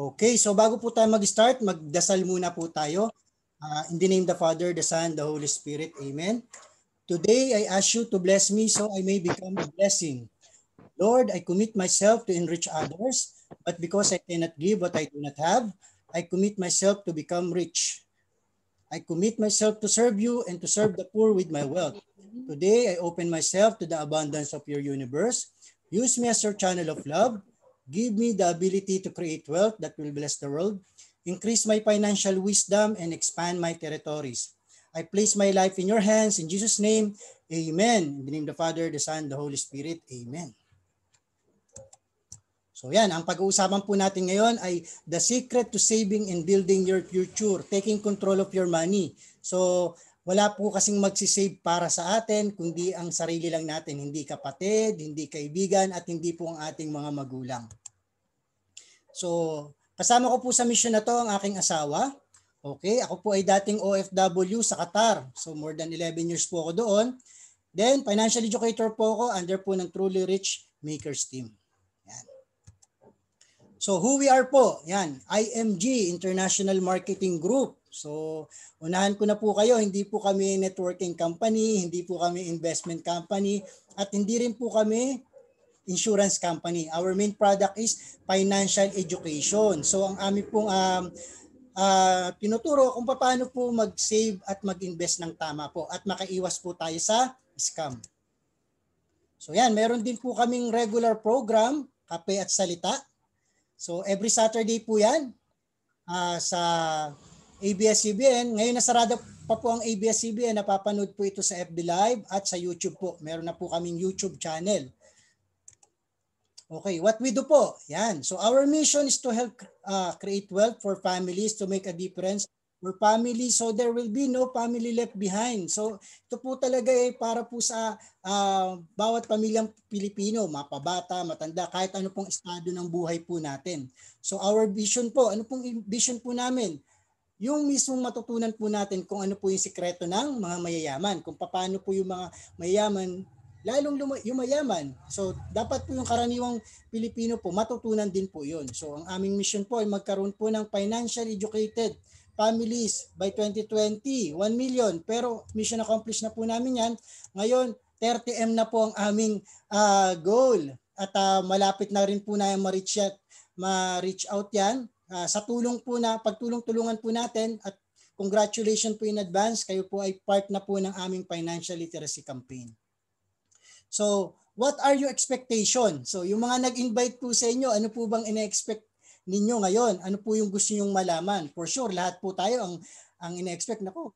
Okay, so bago po tayo mag-start, magdasal muna po tayo. In the name of the Father, the Son, the Holy Spirit. Amen. Today, I ask you to bless me so I may become a blessing. Lord, I commit myself to enrich others, but because I cannot give what I do not have, I commit myself to become rich. I commit myself to serve you and to serve the poor with my wealth. Today, I open myself to the abundance of your universe. Use me as your channel of love. Give me the ability to create wealth that will bless the world. Increase my financial wisdom and expand my territories. I place my life in your hands. In Jesus' name, amen. In the name of the Father, the Son, the Holy Spirit, amen. So yan, ang pag-uusapan po natin ngayon ay the secret to saving and building your future, taking control of your money. So wala po kasing magsisave para sa atin, kundi ang sarili lang natin, hindi kapatid, hindi kaibigan, at hindi po ang ating mga magulang. So kasama ko po sa mission na to ang aking asawa. Okay, ako po ay dating OFW sa Qatar. So more than 11 years po ako doon. Then financial educator po ako under po ng Truly Rich Makers Team. Yan. So who we are po, yan, IMG, International Marketing Group. So unahan ko na po kayo, hindi po kami networking company, hindi po kami investment company, at hindi rin po kami insurance company. Our main product is financial education. So ang amin pong tinuturo kung paano po mag-save at mag-invest ng tama po at makaiwas po tayo sa scam. So yan, meron din po kaming regular program, Kape at Salita. So every Saturday po yan sa ABS-CBN. Ngayon nasarado pa po ang ABS-CBN. Napapanood po ito sa FB Live at sa YouTube po. Meron na po kaming YouTube channel. Okay, what we do po? Yan. So our mission is to help create wealth for families, to make a difference for families, so there will be no family left behind. So ito po talaga para po sa bawat pamilyang Pilipino, mapabata, matanda, kahit ano pong estado ng buhay po natin. So our vision po, ano pong vision po namin? Yung mismong matutunan po natin kung ano po yung sikreto ng mga mayayaman, kung paano po yung mga mayayaman lalong yumayaman. So dapat po yung karaniwang Pilipino po matutunan din po yun. So ang aming mission po ay magkaroon po ng financial educated families by 2020, 1 million. Pero mission accomplished na po namin yan. Ngayon, 30M na po ang aming goal. At malapit na rin po na ma-reach out yan. Sa tulong po na, pagtulong-tulungan po natin at congratulations po in advance. Kayo po ay part na po ng aming financial literacy campaign. So, what are your expectations? So, yung mga nag-invite po sa inyo, ano po bang ina-expect ninyo ngayon? Ano po yung gusto nyong malaman? For sure, lahat po tayo ang ina-expect. Nako,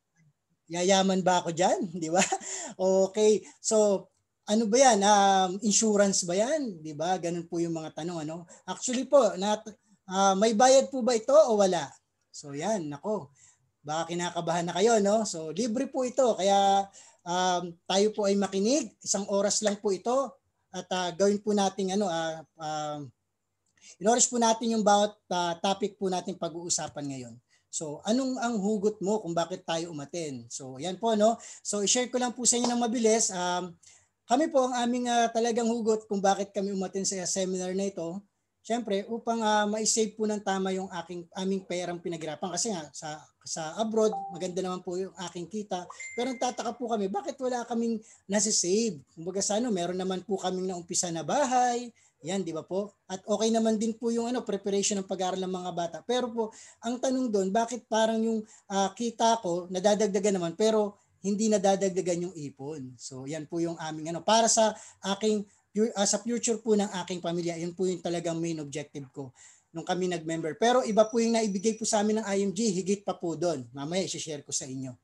yayaman ba ako dyan? Di ba? Okay. So, ano ba yan? Insurance ba yan? Di ba? Ganun po yung mga tanong. Ano? Actually po, may bayad po ba ito o wala? So, yan. Nako, baka kinakabahan na kayo. No? So, libre po ito. Kaya, tayo po ay makinig. 1 oras lang po ito. At gawin po natin in-oras po natin yung bawat topic po natin pag-uusapan ngayon. So, anong ang hugot mo kung bakit tayo umattend? So, yan po, no? So, i-share ko lang po sa inyo ng mabilis. Kami po ang aming talagang hugot kung bakit kami umattend sa seminar na ito. Siyempre, upang ma-save po ng tama yung aming perang pinaghirapan. Kasi nga, sa abroad, maganda naman po yung aking kita. Pero nagtataka po kami, bakit wala kaming nasi-save? Kumbaga sa meron naman po kaming naumpisa na bahay. Yan, di ba po? At okay naman din po yung preparation ng pag-aaral ng mga bata. Pero po, ang tanong doon, bakit parang yung kita ko, nadadagdagan naman, pero hindi nadadagdagan yung ipon. So, yan po yung aming para sa aking sa future po ng aking pamilya. Yan po yung talagang main objective ko nung kami nag-member. Pero iba po yung naibigay po sa amin ng IMG, higit pa po doon. Mamaya i-share ko sa inyo.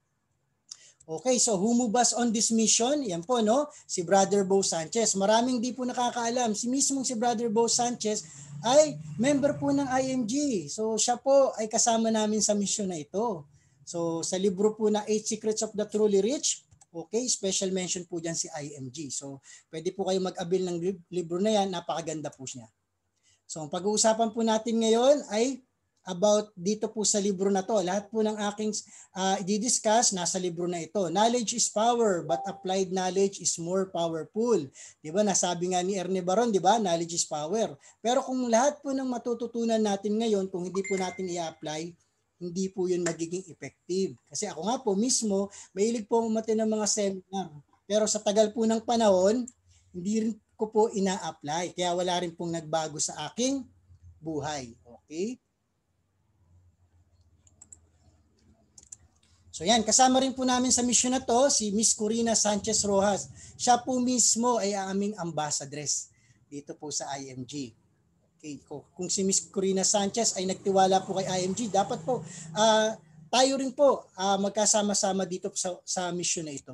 Okay, so who move us on this mission? Yan po, no? Si Brother Bo Sanchez. Maraming di po nakakaalam. Si Brother Bo Sanchez ay member po ng IMG. So siya po ay kasama namin sa mission na ito. So sa libro po na 8 Secrets of the Truly Rich, okay, special mention po dyan si IMG. So pwede po kayo mag-avail ng libro na yan. Napakaganda po niya. So ang pag-uusapan po natin ngayon ay about dito po sa libro na to. Lahat po ng aking i-discuss nasa libro na ito. Knowledge is power, but applied knowledge is more powerful. 'Di ba? Nasabi nga ni Erne Baron, 'di ba? Knowledge is power. Pero kung lahat po ng matututunan natin ngayon, kung hindi po natin i-apply, hindi po yun magiging effective. Kasi ako nga po mismo, mahilig po umattend ng mga seminar. Pero sa tagal po ng panahon, hindi rin ko po ina-apply. Kaya wala rin pong nagbago sa aking buhay. Okay? So yan, kasama rin po namin sa mission na to si Miss Corina Sanchez Rojas. Siya po mismo ay aming ambassadress dito po sa IMG. Okay, kung si Miss Corina Sanchez ay nagtiwala po kay IMG, dapat po tayo rin po magkasama-sama dito sa mission na ito.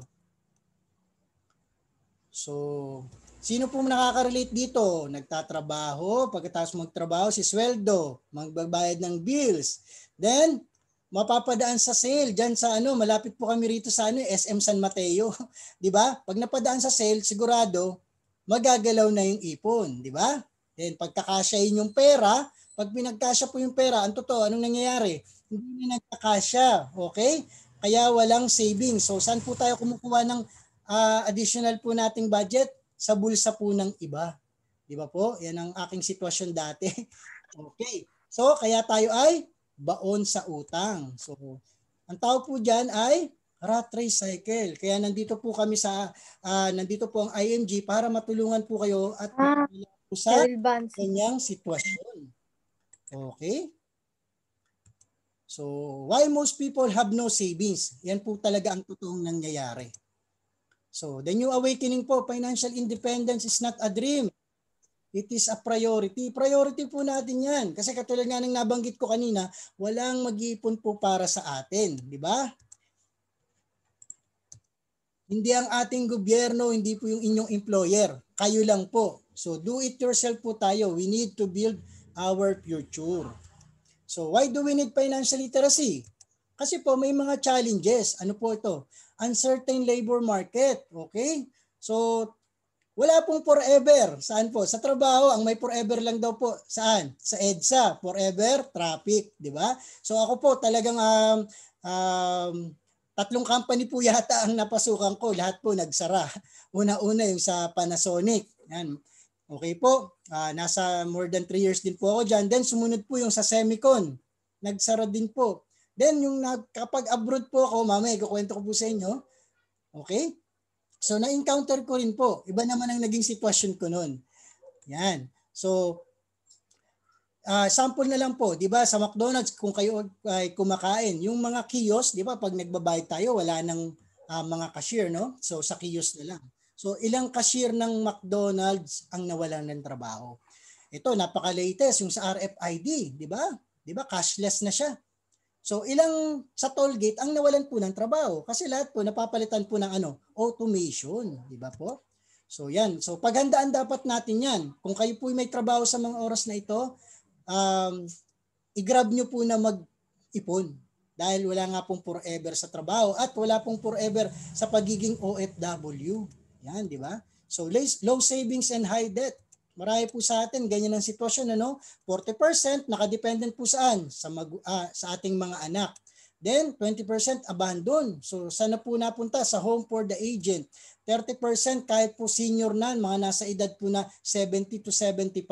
So, sino po nakaka-relate dito? Nagtatrabaho, pagkatapos magtrabaho, si sweldo, magbabayad ng bills. Then, mapapadaan sa sale diyan sa malapit po kami rito sa SM San Mateo, 'di ba? Pag napadaan sa sale, sigurado magagalaw na yung ipon, 'di ba? Then pagkakasyahin yung pera, pag pinagkasya po yung pera, ang totoo anong nangyayari? Hindi na nagkakasya, okay? Kaya walang savings. So saan po tayo kumukuha ng additional po nating budget? Sa bulsa po ng iba. 'Di ba po? Yan ang aking sitwasyon dati. Okay. So kaya tayo ay baon sa utang. So, ang tawag po diyan ay rat race cycle. Kaya nandito po kami nandito po ang IMG para matulungan po kayo at po sa kanyang sitwasyon. Okay? So, why most people have no savings? Yan po talaga ang totoong nangyayari. So, the new awakening po, financial independence is not a dream. It is a priority. Priority po natin yan. Kasi katulad nga ng nabanggit ko kanina, walang mag-iipon po para sa atin. Di ba? Hindi ang ating gobyerno, hindi po yung inyong employer. Kayo lang po. So do it yourself po tayo. We need to build our future. So why do we need financial literacy? Kasi po may mga challenges. Ano po ito? Uncertain labor market. Okay? So wala pong forever. Saan po? Sa trabaho, ang may forever lang daw po. Saan? Sa EDSA. Forever, traffic. Di ba? So ako po talagang 3 company po yata ang napasukan ko. Lahat po nagsara. Una-una yung sa Panasonic. Yan. Okay po. Nasa more than 3 years din po ako dyan. Then sumunod po yung sa Semicon. Nagsara din po. Then yung kapag abroad po ako, mamaya ikukwento ko po sa inyo. Okay? So na-encounter ko rin po. Iba naman ang naging sitwasyon ko noon. Yan. So sample na lang po, 'di ba, sa McDonald's kung kayo ay kumakain, yung mga kiosk, 'di ba, pag nagbabayad tayo wala nang mga cashier, no? So sa kiosk na lang. So ilang cashier ng McDonald's ang nawalan ng trabaho. Ito napaka-latest yung sa RFID, 'di ba? 'Di ba cashless na siya. So ilang sa toll gate ang nawalan po ng trabaho kasi lahat po napapalitan po ng automation, di ba po? So yan. So paghandaan dapat natin yan. Kung kayo po may trabaho sa mga oras na ito, i-grab nyo po na mag-ipon dahil wala nga pong forever sa trabaho at wala pong forever sa pagiging OFW. Yan, di ba? So low savings and high debt. Marami po sa atin ganyan ang sitwasyon, 40% nakadependent po saan? Sa ating mga anak. Then 20% abandon. So saan na po napunta? Sa home for the aged. 30% kahit po senior na, mga nasa edad po na 70 to 75,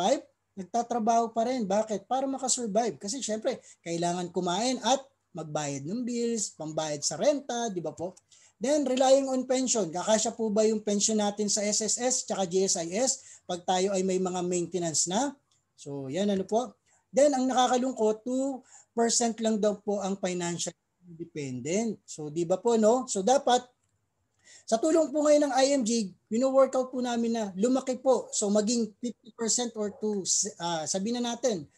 nagtatrabaho pa rin. Bakit? Para makasurvive. Kasi syempre, kailangan kumain at magbayad ng bills, pambayad sa renta, di ba po? Then relying on pension. Kakasya po ba yung pension natin sa SSS tsaka GSIS pag tayo ay may mga maintenance na? So yan po. Then ang nakakalungkot, 2% lang daw po ang financial independent. So di ba po, no? So dapat sa tulong po ngayon ng IMG, wino-workout po namin na lumaki po. So maging 50% or sabihin na natin,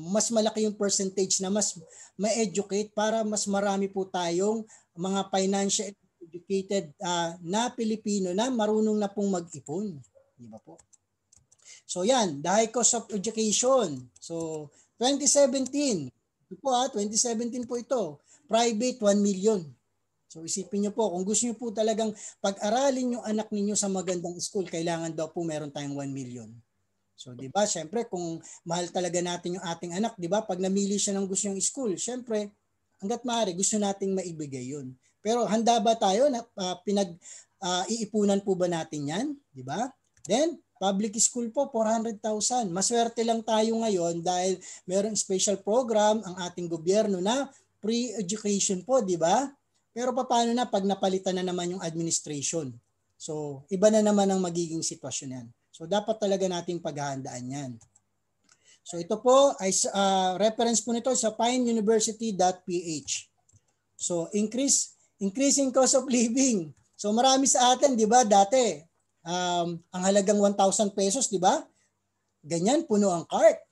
mas malaki yung percentage na mas ma-educate para mas marami po tayong mga financial educated na Pilipino na marunong na pong mag-ipon. Di ba po? So yan, the high cost of education. So 2017, ito po 2017 po ito. Private 1 million. So isipin niyo po, kung gusto niyo po talagang pag-aralin yung anak ninyo sa magandang school, kailangan daw po meron tayong 1 million. So, 'di ba? Syempre kung mahal talaga natin yung ating anak, 'di ba? Pag namili siya ng gusto niyang school, syempre hangga't maaari gusto nating maibigay 'yun. Pero handa ba tayo na iipunan po ba natin 'yan, 'di ba? Then public school po 400,000. Maswerte lang tayo ngayon dahil mayroong special program ang ating gobyerno na free education po, 'di ba? Pero paano na pag napalitan na naman yung administration? So, iba na naman ang magiging sitwasyon yan. So, dapat talaga nating paghahandaan yan. So, ito po ay reference po nito sa pineuniversity.ph. So, increasing cost of living. So, marami sa atin, di ba, dati, ang halagang 1,000 pesos, di ba? Ganyan, puno ang cart.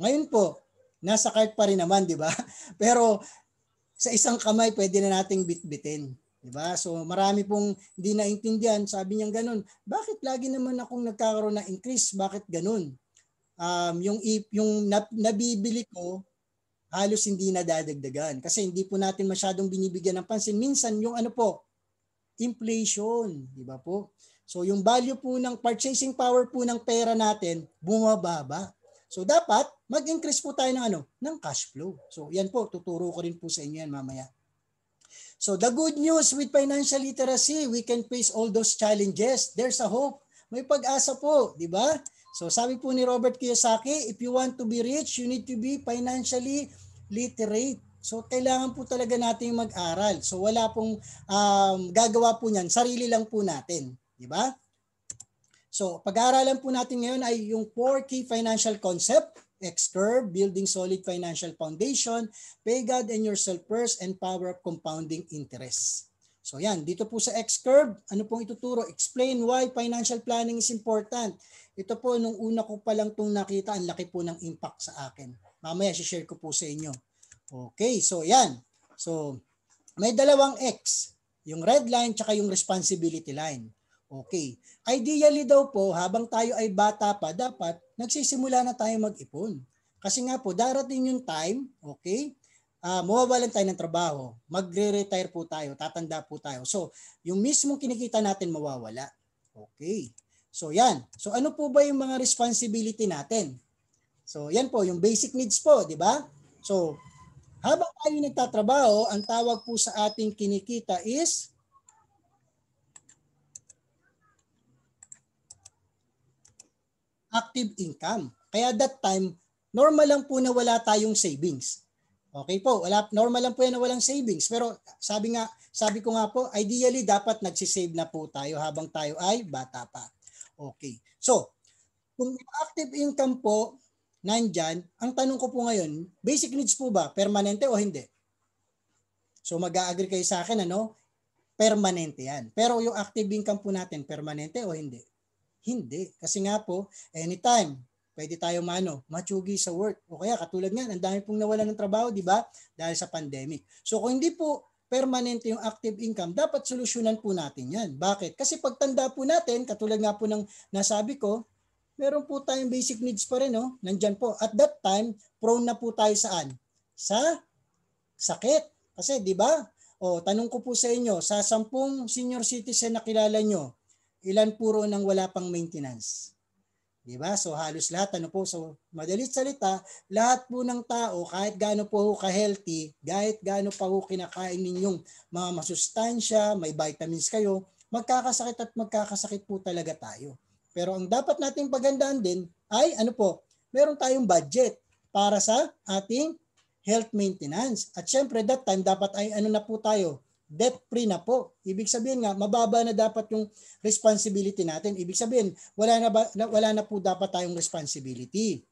Ngayon po, nasa cart pa rin naman, di ba? Pero, sa isang kamay, pwede na nating bitbitin. Diba? So marami pong hindi naintindihan, sabi niya ganun. Bakit lagi naman akong nagkakaroon ng increase? Bakit ganun? Yung nabibili ko halos hindi nadadagdagan kasi hindi po natin masyadong binibigyan ng pansin. Minsan yung ano po, inflation, di ba po? So yung value po ng purchasing power po ng pera natin bumababa. So dapat mag-increase po tayo ng ng cash flow. So yan po, tuturo ko rin po sa inyo yan mamaya. So the good news with financial literacy, we can face all those challenges. There's a hope. May pag-asa po, di ba? So sabi po ni Robert Kiyosaki, if you want to be rich, you need to be financially literate. So kailangan po talaga natin mag-aral. So wala pong gagawa po niyan, sarili lang po natin, di ba? So pag-aaralan po natin ngayon ay yung 4 key financial concept. X-curve, building solid financial foundation, pay God and yourself first, and power of compounding interest. So yan, dito po sa X-curve, ano pong ituturo? Explain why financial planning is important. Ito po, nung una ko pa lang itong nakita, ang laki po ng impact sa akin. Mamaya, share ko po sa inyo. Okay, so yan. So, may dalawang X. Yung red line, tsaka yung responsibility line. Okay. Ideally daw po, habang tayo ay bata pa, dapat nagsisimula na tayo mag-ipon. Kasi nga po, darating yung time, okay, mawawalan tayo ng trabaho, magre-retire po tayo, tatanda po tayo. So, yung mismong kinikita natin mawawala. Okay. So, yan. So, ano po ba yung mga responsibility natin? So, yan po, yung basic needs po, di ba? So, habang tayo nagtatrabaho, ang tawag po sa ating kinikita is active income. Kaya that time, normal lang po na wala tayong savings. Okay po, normal lang po yan na walang savings. Pero sabi ko nga po, ideally dapat nagsisave na po tayo habang tayo ay bata pa. Okay. So, kung active income po nandyan, ang tanong ko po ngayon, basic needs po ba? Permanente o hindi? So mag-a-agree kayo sa akin, permanente yan. Pero yung active income po natin, permanente o hindi? Hindi. Kasi nga po, anytime, pwede tayo matsugi sa work. O kaya katulad nga, ang dami pong nawalan ng trabaho, di ba? Dahil sa pandemic. So kung hindi po permanente yung active income, dapat solusyonan po natin yan. Bakit? Kasi pagtanda po natin, katulad nga po ng nasabi ko, meron po tayong basic needs pa rin, nandyan po. At that time, prone na po tayo saan? Sa sakit. Kasi di ba? Tanong ko po sa inyo, sa 10 senior citizen na kilala nyo, ilan puro nang wala pang maintenance? Diba? So halos lahat, so madalit salita, lahat po ng tao, kahit gaano po ka-healthy, kahit gaano pa po kinakain ninyong mga masustansya, may vitamins kayo, magkakasakit po talaga tayo. Pero ang dapat nating pagandaan din ay meron tayong budget para sa ating health maintenance. At syempre that time dapat ay na po tayo, debt-free na po. Ibig sabihin nga, mababa na dapat yung responsibility natin. Ibig sabihin, wala na po dapat tayong responsibility.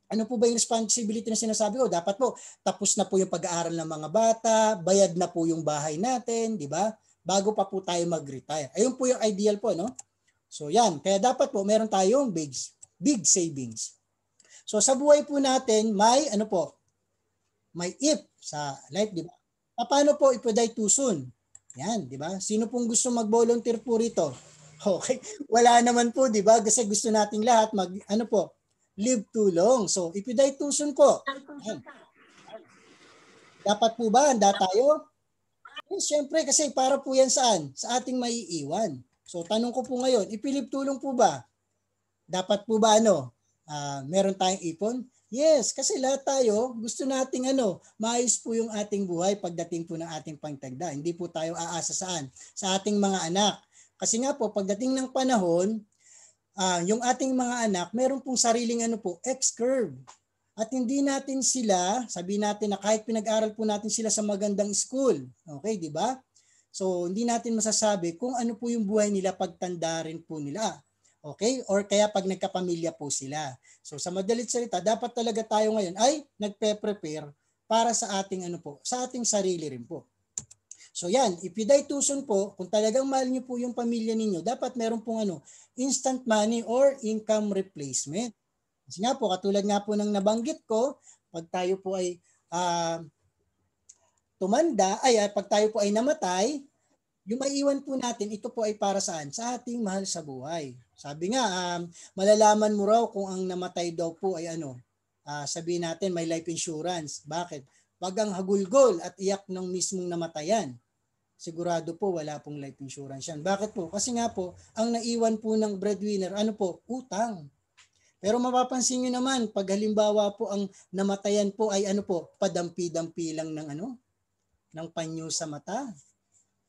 Ano po ba yung responsibility na sinasabi ko? Dapat po, tapos na po yung pag-aaral ng mga bata, bayad na po yung bahay natin, di ba? Bago pa po tayo mag-retire. Ayun po yung ideal po, no? So yan, kaya dapat po meron tayong big savings. So sa buhay po natin, may may if sa life, di ba? Paano po ipaday tuson? Yan, di ba? Sino pong gusto mag-volunteer po rito? Okay. Wala naman po, di ba? Kasi gusto nating lahat live too long. So, ipaday tuson po. Yan. Dapat po ba handa tayo? Siyempre, kasi para po yan saan? Sa ating maiiwan. So, tanong ko po ngayon, ipilip tulong po ba? Dapat po ba Meron tayong ipon? Yes, kasi lahat tayo gusto nating maayos po yung ating buhay pagdating po ng ating pangtagda. Hindi po tayo aasa saan? Sa ating mga anak. Kasi nga po, pagdating ng panahon, yung ating mga anak, meron pong sariling X-curve. At hindi natin sila, sabi natin na kahit pinag-aral po natin sila sa magandang school. Okay, di ba? So, hindi natin masasabi kung ano po yung buhay nila pagtanda rin po nila. Okay? Or kaya pag nagkapamilya po sila. So, sa madalit salita, dapat talaga tayo ngayon ay nagpe-prepare para sa ating sa ating sarili rin po. So yan, if you die too soon po, kung talagang mahal niyo po yung pamilya ninyo, dapat meron pong instant money or income replacement. Kasi nga po, katulad nga po ng nabanggit ko, pag tayo po ay pag tayo po ay namatay, yung maiwan po natin, ito po ay para saan? Sa ating mahal sa buhay. Sabi nga, malalaman mo raw kung ang namatay daw po ay sabihin natin may life insurance. Bakit? Pag ang hagulgol at iyak ng mismong namatayan, sigurado po wala pong life insurance yan. Bakit po? Kasi nga po, ang naiwan po ng breadwinner, utang. Pero mapapansin nyo naman, pag halimbawa po ang namatayan po ay padampi-dampi lang ng panyo sa mata.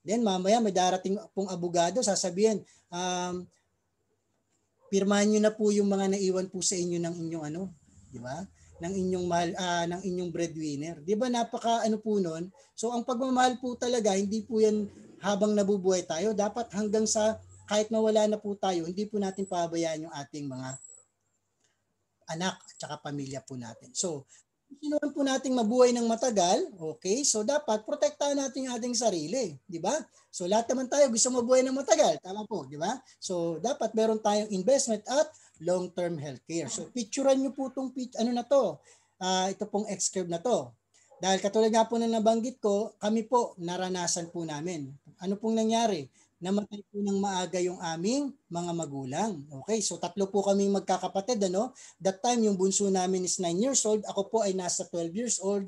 Then mamaya may darating pong abogado, sasabihin, pirmahan nyo na po yung mga naiwan po sa inyo ng inyong di ba? Ng inyong mahal, ng inyong breadwinner. Di ba napaka po nun? So ang pagmamahal po talaga, hindi po yan habang nabubuhay tayo. Dapat hanggang sa kahit mawala na po tayo, hindi po natin pabayaan yung ating mga anak at saka pamilya po natin. So, kung po nating mabuhay ng matagal, okay? So dapat protektahan natin yung ating sarili, di ba? So lahat naman tayo gusto mabuhay ng matagal, tama po, di ba? So dapat meron tayong investment at long-term healthcare. So picturean niyo po tong ito pong X-curve na to. Dahil katulad nga po na nabanggit ko, kami po naranasan po namin. Ano pong nangyari? Namatay po ng maaga yung aming mga magulang. Okay, so 3 po kaming magkakapatid. That time, yung bunso namin is 9 years old. Ako po ay nasa 12 years old.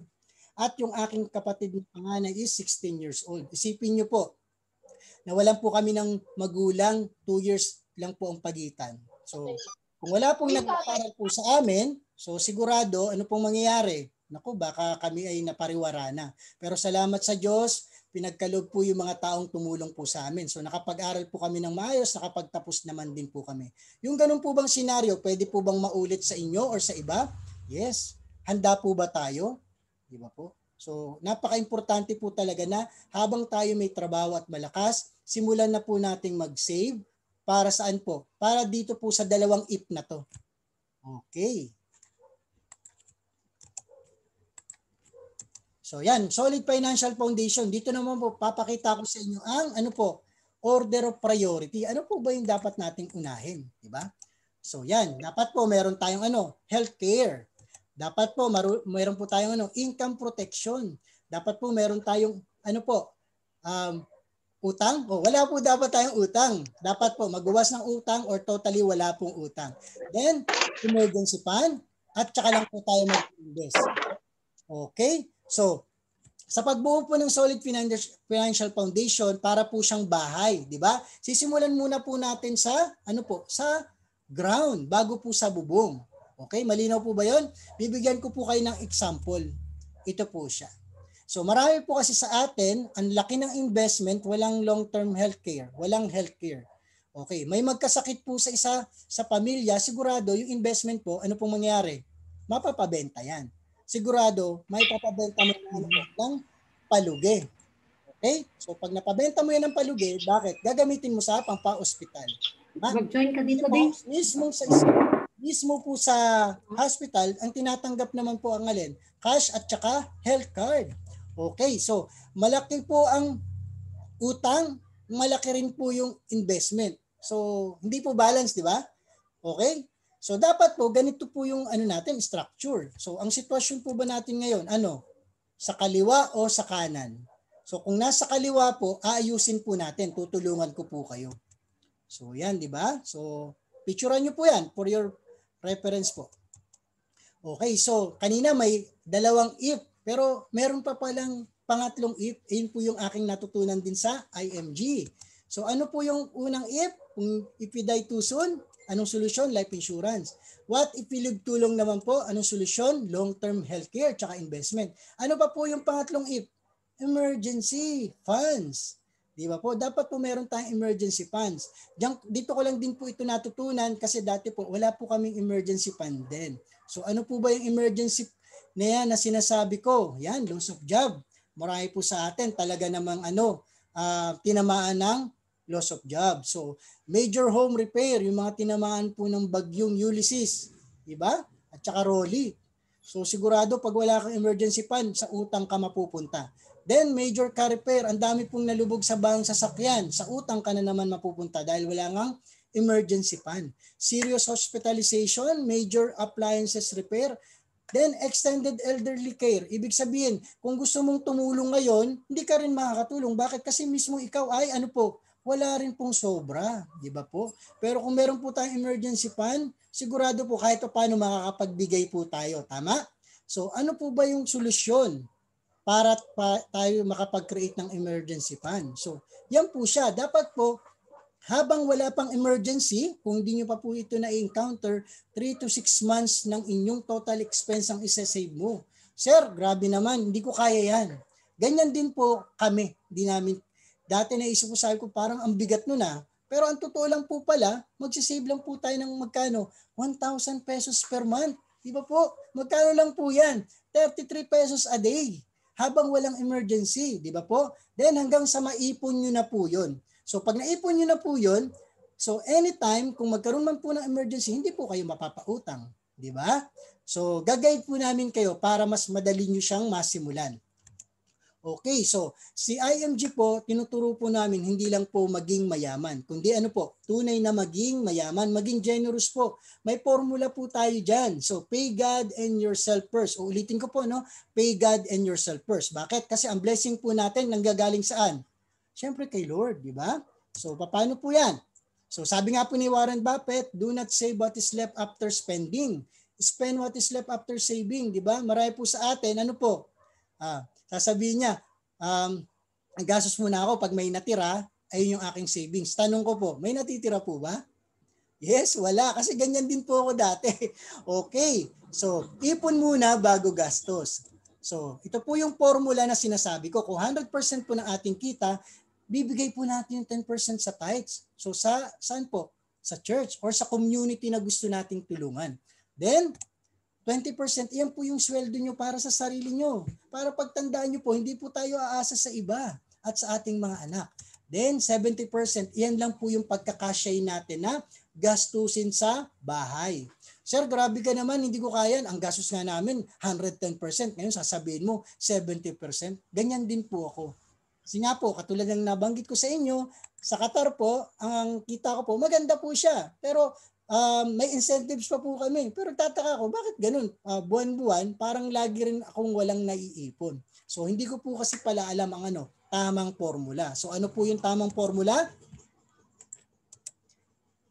At yung aking kapatid na panganay is 16 years old. Isipin nyo po, nawalan po kami ng magulang, 2 years lang po ang pagitan. So, kung wala pong nag-aaral po sa amin, so sigurado, ano pong mangyayari? Naku, baka kami ay napariwara na. Pero salamat sa Diyos, pinagkaloob po yung mga taong tumulong po sa amin. So nakapag-aral po kami ng maayos, nakapagtapos naman din po kami. Yung ganun po bang senaryo, pwede po bang maulit sa inyo or sa iba? Yes. Handa po ba tayo? Di ba po? So napaka-importante po talaga na habang tayo may trabaho at malakas, simulan na po nating mag-save. Para saan po? Para dito po sa dalawang if na to. Okay. So yan, solid financial foundation. Dito naman po papakita ko sa inyo ang order of priority. Ano po ba yung dapat nating unahin, di ba? So yan, dapat po meron tayong healthcare. Dapat po meron po tayong income protection. Dapat po meron tayong utang. Wala po dapat tayong utang. Dapat po magbawas ng utang or totally wala pong utang. Then emergency fund at saka lang po tayo mag-invest. Okay? So, sa pagbuo po ng solid financial foundation, para po siyang bahay, di ba? Sisimulan muna po natin sa sa ground bago po sa bubong. Okay, malinaw po ba 'yon? Bibigyan ko po kayo ng example. Ito po siya. So, marami po kasi sa atin, ang laki ng investment, walang long-term healthcare, walang healthcare. Okay, may magkasakit po sa isa sa pamilya, sigurado yung investment po, ano pong mangyari? Mapapabenta yan. Sigurado, may papabenta mo ng palugi. Okay? So pag napabenta mo yan ng palugi, bakit? Gagamitin mo sa pampa-hospital. Mag-join ka dito din. Mismo po sa hospital, ang tinatanggap naman po ang alin? Cash at saka health card. Okay, so malaki po ang utang, malaki rin po yung investment. So hindi po balance, di ba? Okay? So dapat po ganito po yung natin structure. So ang sitwasyon po ba natin ngayon sa kaliwa o sa kanan? So kung nasa kaliwa po, aayusin po natin, tutulungan ko po kayo. So yan, di ba? So picturean niyo po yan for your reference po. Okay, so kanina may dalawang if, pero meron pa palang pangatlong if. Ayun po yung aking natutunan din sa IMG. So ano po yung unang if? Kung if you die too soon, Anong solusyon? Life insurance. What if tulong naman po? Anong solusyon? Long-term healthcare tsaka investment. Ano pa po yung pangatlong if? Emergency funds. Di ba po? Dapat po meron tayong emergency funds. Dito ko lang din po ito natutunan kasi dati po wala po kaming emergency fund din. So ano po ba yung emergency na yan na sinasabi ko? Yan, loss of job. Marami po sa atin talaga namang tinamaan ng loss of job. So major home repair, yung mga tinamaan po ng bagyong Ulysses, di ba? At saka Rolly. So sigurado pag wala kang emergency fund, sa utang ka mapupunta. Then major car repair, ang dami pong nalubog sa bang sasakyan, sa utang ka na naman mapupunta dahil wala ngang emergency fund. Serious hospitalization, major appliances repair, then extended elderly care. Ibig sabihin, kung gusto mong tumulong ngayon, hindi ka rin makakatulong. Bakit? Kasi mismo ikaw ay wala rin pong sobra, di ba po? Pero kung meron po tayong emergency fund, sigurado po kahit paano makakapagbigay po tayo. Tama? So ano po ba yung solusyon para tayo makapag-create ng emergency fund? So yan po siya. Dapat po, habang wala pang emergency, kung hindi nyo pa po ito na-encounter, 3 to 6 months ng inyong total expense ang isa-save mo. Sir, grabe naman, hindi ko kaya yan. Ganyan din po kami. Dati naisip ko, sabi ko parang ang bigat nun Pero ang totoo lang po pala, magsisave lang po tayo ng magkano? 1,000 pesos per month. Di ba po? Magkano lang po yan? 33 pesos a day. Habang walang emergency. Di ba po? Then hanggang sa maipon nyo na po yun. So pag naipon nyo na po yun, so anytime, kung magkaroon man po ng emergency, hindi po kayo mapapautang. Di ba? So gagayad po namin kayo para mas madali nyo siyang masimulan. Okay, so si IMG po, tinuturo po namin hindi lang po maging mayaman, kundi tunay na maging mayaman, maging generous po. May formula po tayo dyan. So pay God and yourself first. Ulitin ko po, pay God and yourself first. Bakit? Kasi ang blessing po natin nanggagaling saan? Siyempre kay Lord, di ba? So, paano po yan? So, sabi nga po ni Warren Buffett, do not save what is left after spending. Spend what is left after saving, di ba? Marami po sa atin, sasabihin niya, gastos muna ako pag may natira, ayun yung aking savings. Tanong ko po, may natitira po ba? Yes, wala. Kasi ganyan din po ako dati. Okay. So, ipon muna bago gastos. So, ito po yung formula na sinasabi ko. Kung 100% po ng ating kita, bibigay po natin yung 10% sa tithes. So, saan po? Sa church or sa community na gusto nating tulungan. Then, 20%, yan po yung sweldo nyo para sa sarili nyo. Para pagtandaan nyo po, hindi po tayo aasa sa iba at sa ating mga anak. Then, 70%, yan lang po yung pagkakasya natin na gastusin sa bahay. Sir, grabe ka naman, hindi ko kaya. Ang gastos nga namin, 110%. Ngayon, sasabihin mo, 70%. Ganyan din po ako. Kasi nga po, katulad ng nabanggit ko sa inyo, sa Qatar po, ang kita ko po, maganda po siya. Pero may incentives pa po kami. Pero tataka ko, bakit ganun? Buwan-buwan, parang lagi rin akong walang naiipon. So hindi ko po kasi pala alam ang tamang formula. So ano po yung tamang formula?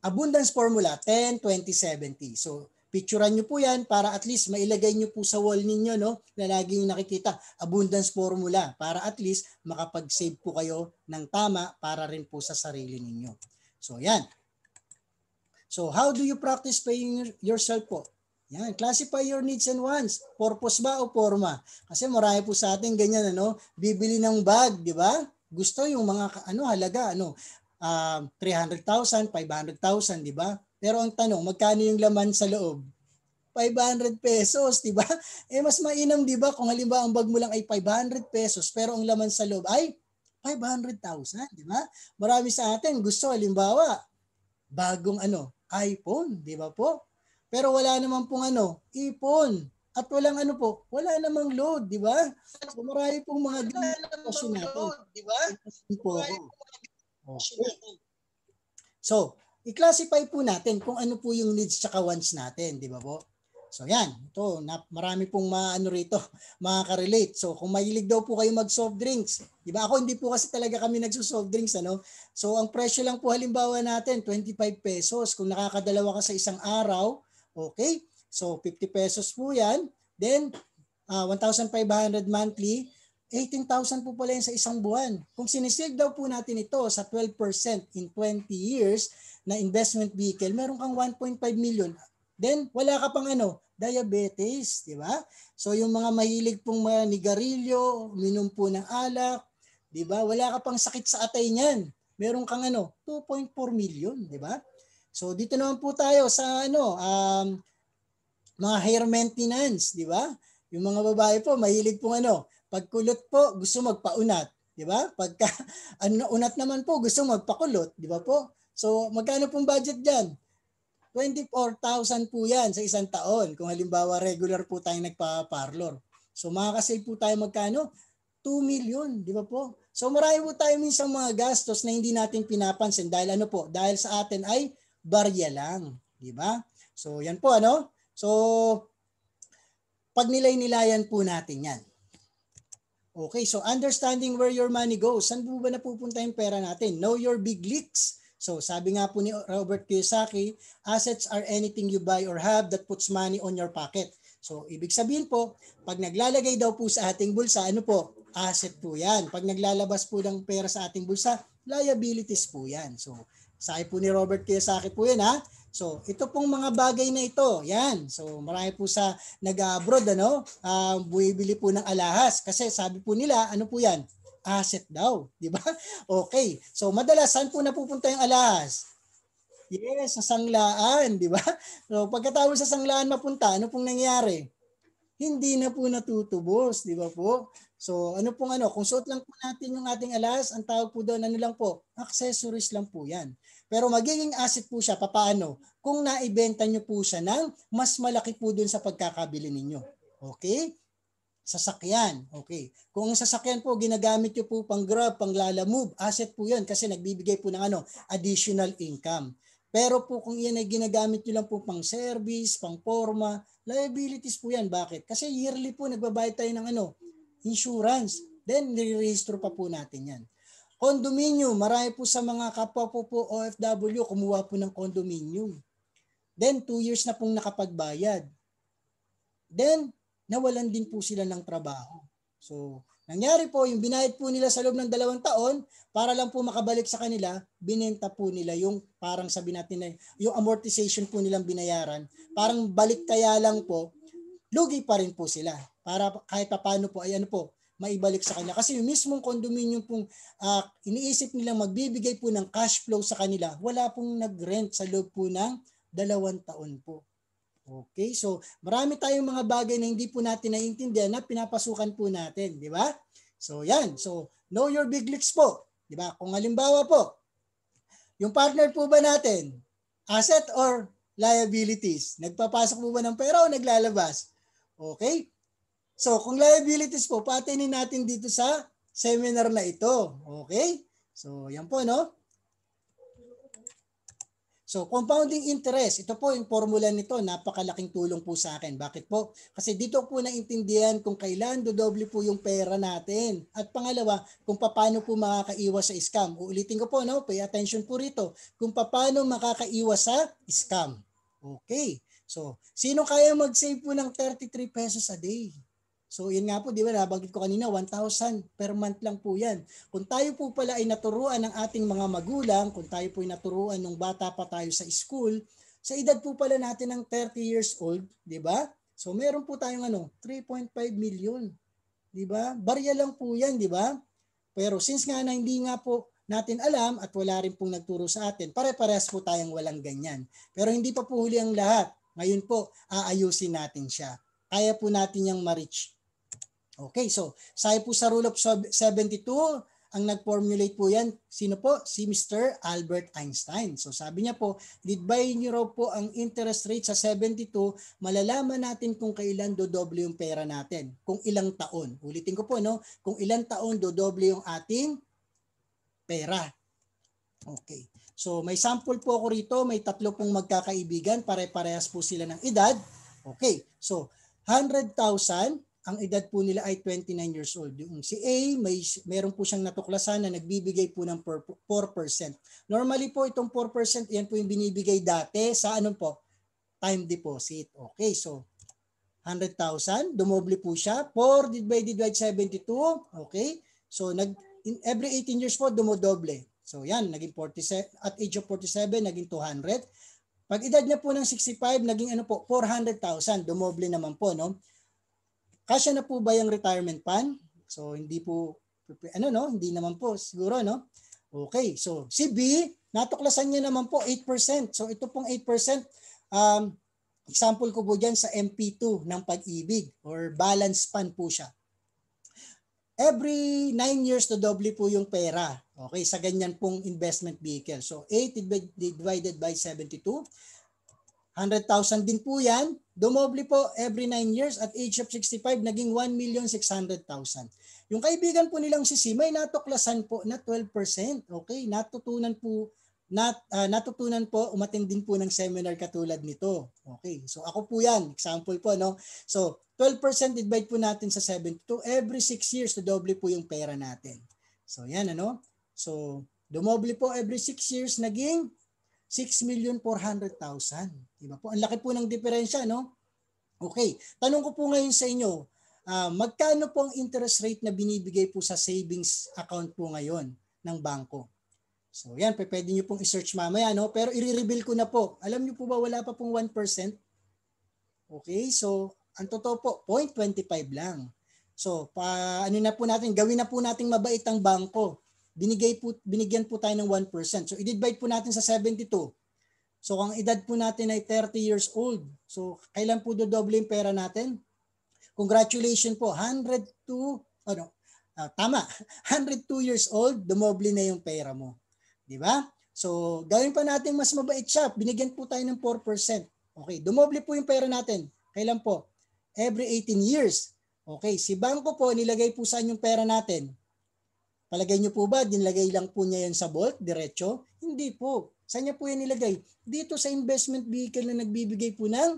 Abundance formula, 10, 20, 70. So picturean nyo po yan para at least mailagay nyo po sa wall ninyo na lagi nyo nakikita. Abundance formula para at least makapag-save po kayo ng tama para rin po sa sarili ninyo. So yan. So how do you practice paying yourself po? Yan, classify your needs and wants. Purpose ba o forma? Kasi marami po sa atin ganyan bibili ng bag, di ba? Gusto yung mga halaga 300,000, 500,000, di ba? Pero ang tanong, magkano yung laman sa loob? 500 pesos, di ba? Mas mainam, di ba? Kung halimbawa ang bag mo lang ay 500 pesos pero ang laman sa loob ay 500,000, di ba? Marami sa atin gusto halimbawa bagong iPhone, di ba po? Pero wala naman pong ipon. At walang wala namang load, di ba? So marami pong mga ganun natin. Di ba? Okay. So, i-classify po natin kung ano po yung needs at wants natin, di ba po? So yan, ito, marami pong rito, makaka-relate. So kung mahilig daw po kayo mag-soft drinks, di ba? Ako hindi po kasi talaga kami nagso-soft drinks, So ang presyo lang po halimbawa natin, 25 pesos. Kung nakakadalawa ka sa isang araw, okay? So 50 pesos po yan. Then 1,500 monthly. 18,000 po pala yan sa isang buwan. Kung sinisave daw po natin ito sa 12% in 20 years na investment vehicle, meron kang 1.5 million. Then, wala ka pang diabetes, di ba? So, yung mga mahilig pong manigarilyo, minom po ng alak, di ba? Wala ka pang sakit sa atay niyan. Meron kang 2.4 million, di ba? So, dito naman po tayo sa mga hair maintenance, di ba? Yung mga babae po, mahilig pong pagkulot po, gusto magpaunat, di ba? Pagka unat naman po, gusto magpakulot, di ba po? So, magkano pong budget diyan? 24,000 po yan sa isang taon. Kung halimbawa regular po tayong nagpa-parlor. So, makakasave po tayo magkano? 2 million, di ba po? So, marami po tayo minsan mga gastos na hindi natin pinapansin dahil dahil sa atin ay barya lang, di ba? So, yan po So, pag nilay-nilayan po natin yan. Okay, so understanding where your money goes. Saan po ba napupunta yung pera natin? Know your big leaks. So sabi nga po ni Robert Kiyosaki, assets are anything you buy or have that puts money on your pocket. So ibig sabihin po, pag naglalagay daw po sa ating bulsa, asset po yan. Pag naglalabas po ng pera sa ating bulsa, liabilities po yan. So sabi po ni Robert Kiyosaki po yan ha. So ito pong mga bagay na ito, yan. So marami po sa nag-abroad buibili po ng alahas kasi sabi po nila, po yan? Asset daw, di ba? Okay. So madalas saan po napupunta yung alahas? Yes, sa sanglaan, di ba? So pagkatapos sa sanglaan mapunta, ano pong nangyayari? Hindi na po natutubos, di ba po? So kung suot lang po natin yung ating alahas, ang tawag po doon lang po, accessories lang po yan. Pero magiging asset po siya, papaano? Kung naibenta nyo po siya ng mas malaki po doon sa pagkakabili ninyo. Okay? Sasakyan. Okay. Kung ang sasakyan po, ginagamit nyo po pang Grab, pang Lalamove, asset po yan kasi nagbibigay po ng additional income. Pero po kung yan ay ginagamit nyo lang po pang service, pang forma, liabilities po yan. Bakit? Kasi yearly po nagbabayad tayo ng insurance. Then, nire-register pa po natin yan. Condominium, marami po sa mga kapwa po OFW kumuha po ng condominium. Then 2 years na pong nakapagbayad. Then nawalan din po sila ng trabaho. So nangyari po yung binayad po nila sa loob ng 2 taon para lang po makabalik sa kanila, binenta po nila yung parang sabi natin na yung amortization po nilang binayaran, parang balik kaya lang po, lugi pa rin po sila. Para kahit paano po ay maibalik sa kanila. Kasi yung mismong condominium pong iniisip nilang magbibigay po ng cash flow sa kanila, wala pong nag-rent sa loob po ng 2 taon po. Okay, so marami tayong mga bagay na hindi po natin naiintindihan na pinapasukan po natin, di ba? So yan, so know your big leaks po, di ba? Kung halimbawa po, yung partner po ba natin, asset or liabilities? Nagpapasok po ba ng pera o naglalabas? Okay? So, kung liabilities po, patinin natin dito sa seminar na ito. Okay? So, yan po, So, compounding interest, ito po yung formula nito, napakalaking tulong po sa akin. Bakit po? Kasi dito po naintindihan kung kailan dodoble po yung pera natin. At pangalawa, kung paano po makakaiwas sa scam. Uulitin ko po, pay attention po rito. Kung paano makakaiwas sa scam. Okay. So, sino kaya mag-save po ng 33 pesos a day? So yun nga po, di ba, nabanggit ko kanina, 1,000 per month lang po yan. Kung tayo po pala ay naturuan ng ating mga magulang, kung tayo po ay naturuan nung bata pa tayo sa school, sa edad po pala natin ng 30 years old, di ba? So meron po tayong 3.5 million. Di ba? Barya lang po yan, di ba? Pero since nga na hindi nga po natin alam at wala rin pong nagturo sa atin, pare-parehas po tayong walang ganyan. Pero hindi pa po huli ang lahat. Ngayon po, aayusin natin siya. Kaya po natin yung ma-reach. Okay, so sabi po sa Rule of 72, ang nag-formulate po yan, sino po? Si Mr. Albert Einstein. So sabi niya po, didbayin niyo raw po ang interest rate sa 72, malalaman natin kung kailan dodoble yung pera natin. Kung ilang taon. Ulitin ko po, kung ilang taon dodoble yung ating pera. Okay. So may sample po ako rito, may 3 pong magkakaibigan, pare-parehas po sila ng edad. Okay, so 100,000, ang edad po nila ay 29 years old. Yung si A, meron po siyang natuklasan na nagbibigay po ng 4%. Normally po itong 4%, yan po yung binibigay dati sa time deposit. Okay, so 100,000, dumoble po siya. 4 divided by 72, okay? So every 18 years po dumodoble. So yan, naging 47, at age of 47 naging 200. Pag edad niya po ng 65, naging ano po, 400,000, dumoble naman po, no? Kasya na po ba yung retirement plan? So hindi po hindi naman po siguro, no? Okay, so si B, natuklasan niya naman po 8%. So ito pong 8%, example ko po dyan sa MP2 ng Pag-ibig or balance pan po siya. Every 9 years to doble po yung pera. Okay, sa ganyan pong investment vehicle. So 8 divided by 72, 100,000 din po yan. Dumoble po every 9 years at age of 65 naging 1,600,000. Yung kaibigan po nilang si C, may natuklasan po na 12%. Okay, natutunan po, umattend din po ng seminar katulad nito. Okay, so ako po yan, example po, no? So 12% divide po natin sa 72, every 6 years to doble po yung pera natin. So yan, ano? So dumoble po every 6 years, naging 6,400,000. Diba po? Ang laki po ng diferensya, no? Okay, tanong ko po ngayon sa inyo, magkano po ang interest rate na binibigay po sa savings account po ngayon ng bangko? So yan, pwede nyo pong i-search mamaya, no? Pero i-reveal ko na po. Alam nyo po ba wala pa pong 1%? Okay, so ang totoo po, 0.25 lang. So ano na po natin, gawin na po nating mabait ang bangko. Binigyan po tayo ng 1%. So i-divide po natin sa 72. So ang edad po natin ay 30 years old. So kailan po dodoble yung pera natin? Congratulations po, 102 years old, dumoble na yung pera mo. Di ba? So, gawin pa natin mas mabait siya. Binigyan po tayo ng 4%. Okay, dumoble po yung pera natin. Kailan po? Every 18 years. Okay, si bangko po, nilagay po saan yung pera natin? Palagay niyo po ba, dinlagay lang po niya yan sa vault, diretso? Hindi po. Saan niya po yan nilagay? Dito sa investment vehicle na nagbibigay po ng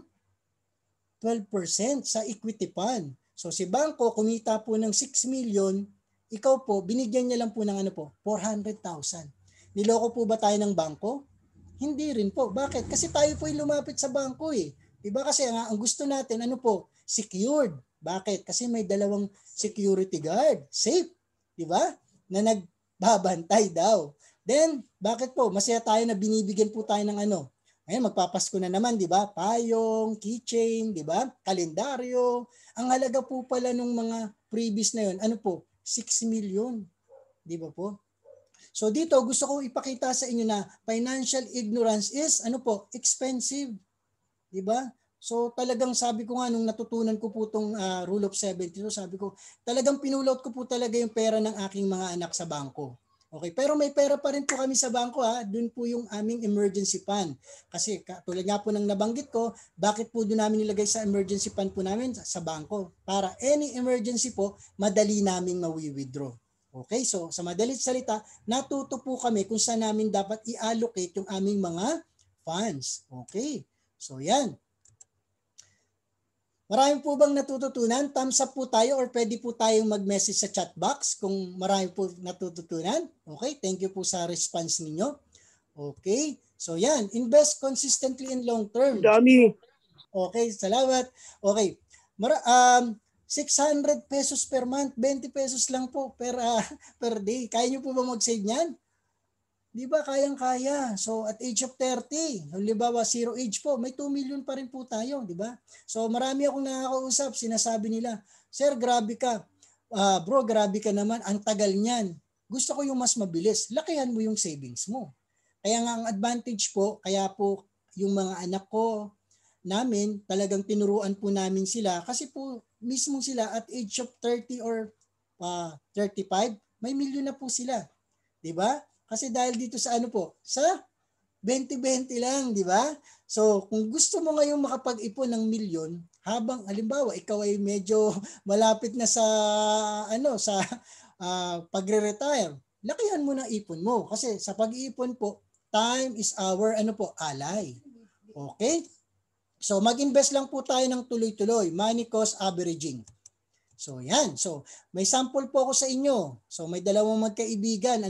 12% sa equity fund. So si bangko, kumita po ng 6 million, ikaw po, binigyan niya lang po ng 400,000. Niloko po ba tayo ng bangko? Hindi rin po. Bakit? Kasi tayo po yung lumapit sa bangko eh. Diba? Kasi ang gusto natin, secured. Bakit? Kasi may dalawang security guard. Safe. Diba? Na nagbabantay daw. Then, bakit po? Masaya tayo na binibigyan po tayo ng Ngayon, magpapasko na naman, di ba? Payong, keychain, di ba? Kalendaryo. Ang halaga po pala nung mga previous na yun, 6 million. Di ba po? So dito, gusto ko ipakita sa inyo na financial ignorance is, expensive. Di ba? So talagang sabi ko nga, nung natutunan ko po itong Rule of 70, sabi ko, talagang pinulot ko po talaga yung pera ng aking mga anak sa bangko. Okay, pero may pera pa rin po kami sa bangko doon po yung aming emergency fund. Kasi tulad nga po ng nabanggit ko, bakit po doon namin nilagay sa emergency fund po namin sa bangko? Para any emergency po, madali namin mawi-withdraw. Okay, so sa madalit salita, natuto po kami kung saan namin dapat i-allocate yung aming mga funds. Okay, so yan. Marami po bang natututunan? Thumbs up po tayo or pwede po tayong mag-message sa chat box kung marami po natututunan. Okay, thank you po sa response ninyo. Okay, so yan, invest consistently in long term. Dami. Okay, salamat. Okay, 600 pesos per month, 20 pesos lang po per day. Kaya nyo po ba mag-save niyan? Di ba kayang-kaya? So at age of 30, halimbawa 0 age po, may 2 million pa rin po tayo, di ba? So marami akong nakakausap, sinasabi nila, "Sir, grabe ka. Bro, grabe ka naman, ang tagal niyan. Gusto ko yung mas mabilis. Lakihan mo yung savings mo." Kaya nga ang advantage po, kaya po yung mga anak ko namin, talagang tinuruan po namin sila kasi po mismo sila at age of 30 or 35, may milyon na po sila. Di ba? Kasi dahil dito sa sa 20-20 lang, di ba? So, kung gusto mo ngayong makapag-ipon ng milyon, habang halimbawa ikaw ay medyo malapit na sa pagre-retire, lakihan mo ng ipon mo kasi sa pag-iipon po, time is our ally. Okay? So, mag-invest lang po tayo ng tuloy-tuloy, money cost averaging. So, yan. So, may sample po ako sa inyo. So, may dalawang magkaibigan.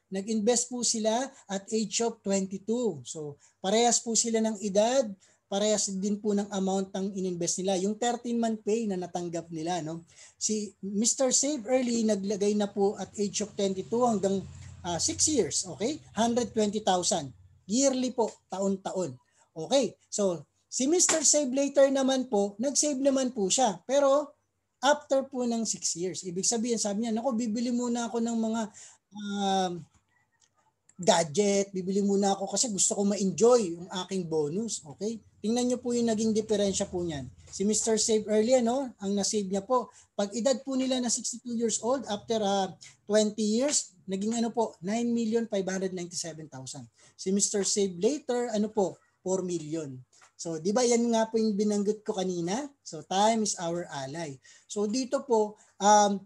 Nag-invest po sila at age of 22. So, parehas po sila ng edad. parehas din po ng amount ng ininvest nila. Yung 13-month pay na natanggap nila, no? Si Mr. Save Early naglagay na po at age of 22 hanggang 6 years, okay? 120,000 yearly po, taon-taon. Okay. So si Mr. Save Later naman po, nag-save naman po siya. Pero after po ng 6 years, ibig sabihin, sabi niya, naku, bibili muna ako ng mga gadget, bibili muna ako kasi gusto ko ma-enjoy yung aking bonus. Okay? Tingnan niyo po yung naging diferensya po niyan. Si Mr. Save Early, no, ang na-save niya po, pag edad po nila na 62 years old, after 20 years, naging ano po, 9,597,000. Si Mr. Save Later, ano po, 4 million. So, di ba yan nga po yung binanggit ko kanina? So, time is our ally. So, dito po,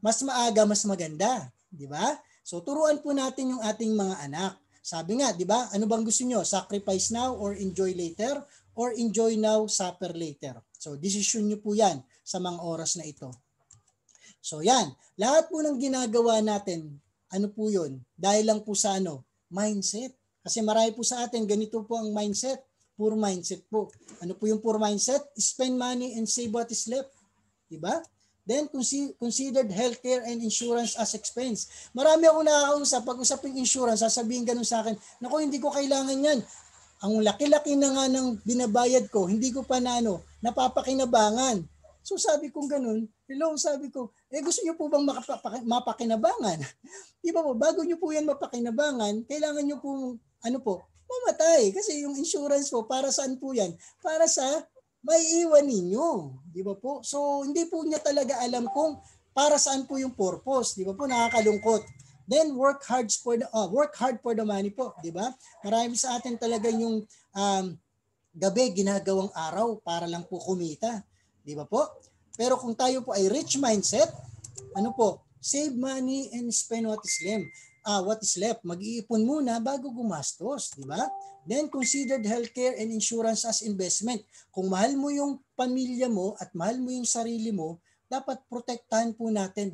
mas maaga, mas maganda. Di ba? So, turuan po natin yung ating mga anak. Sabi nga, di ba? Ano bang gusto nyo? Sacrifice now or enjoy later? Or enjoy now, suffer later? So, decision nyo po yan sa mga oras na ito. So, yan. Lahat po ng ginagawa natin, ano po yun? Dahil lang po sa ano? Mindset. Kasi marami po sa atin, ganito po ang mindset. Poor mindset po. Ano po yung poor mindset? Spend money and save what is left. Diba? Then, considered healthcare and insurance as expense. Marami akong nakakausap, pag usaping insurance, sasabihin ganun sa akin, naku, hindi ko kailangan yan. Ang laki-laki na nga ng binabayad ko, hindi ko pa na napapakinabangan. So sabi kong ganun, hello, sabi ko, gusto niyo po bang mapakinabangan? Di ba po, bago niyo po yan mapakinabangan, kailangan niyo po, mamatay. Kasi yung insurance po, para saan po yan? Para sa may iwan ninyo. Di ba po? So, hindi po niya talaga alam kung para saan po yung purpose. Di ba po? Nakakalungkot. Then, work hard for the money po. Di ba? Marami sa atin talaga yung gabi ginagawang araw para lang po kumita. Di ba po? Pero kung tayo po ay rich mindset, ano po? Save money and spend what is left. Mag-iipon muna bago gumastos, di ba? Then considered healthcare and insurance as investment. Kung mahal mo yung pamilya mo at mahal mo yung sarili mo, dapat protektahan po natin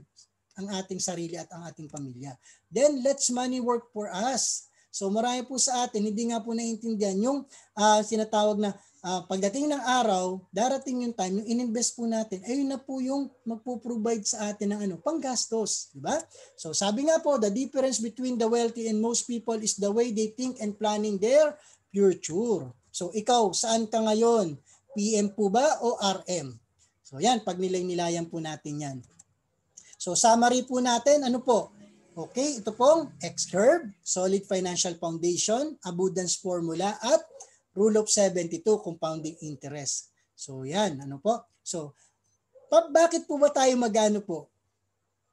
ang ating sarili at ang ating pamilya. Then let's money work for us. So marami po sa atin, hindi nga po naiintindihan yung sinatawag na pagdating ng araw, darating yung time, yung ininvest po natin, ayun na po yung magpo-provide sa atin ng panggastos, di ba? So sabi nga po, the difference between the wealthy and most people is the way they think and planning their future. So ikaw, saan ka ngayon? PM po ba o RM? So yan, pag nilay-nilayan po natin yan. So summary po natin, ano po? Okay, ito pong X-curve, solid financial foundation, abundance formula, at Rule of 72, compounding interest. So yan, ano po? So, bakit po ba tayo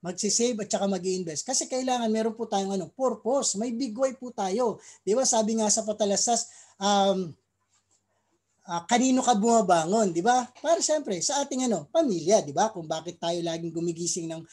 magsisave at saka mag-i-invest? Kasi kailangan meron po tayong purpose. May big why po tayo. Di ba sabi nga sa patalastas, kanino ka bumabangon, di ba? Para siyempre sa ating pamilya, di ba? Kung bakit tayo laging gumigising ng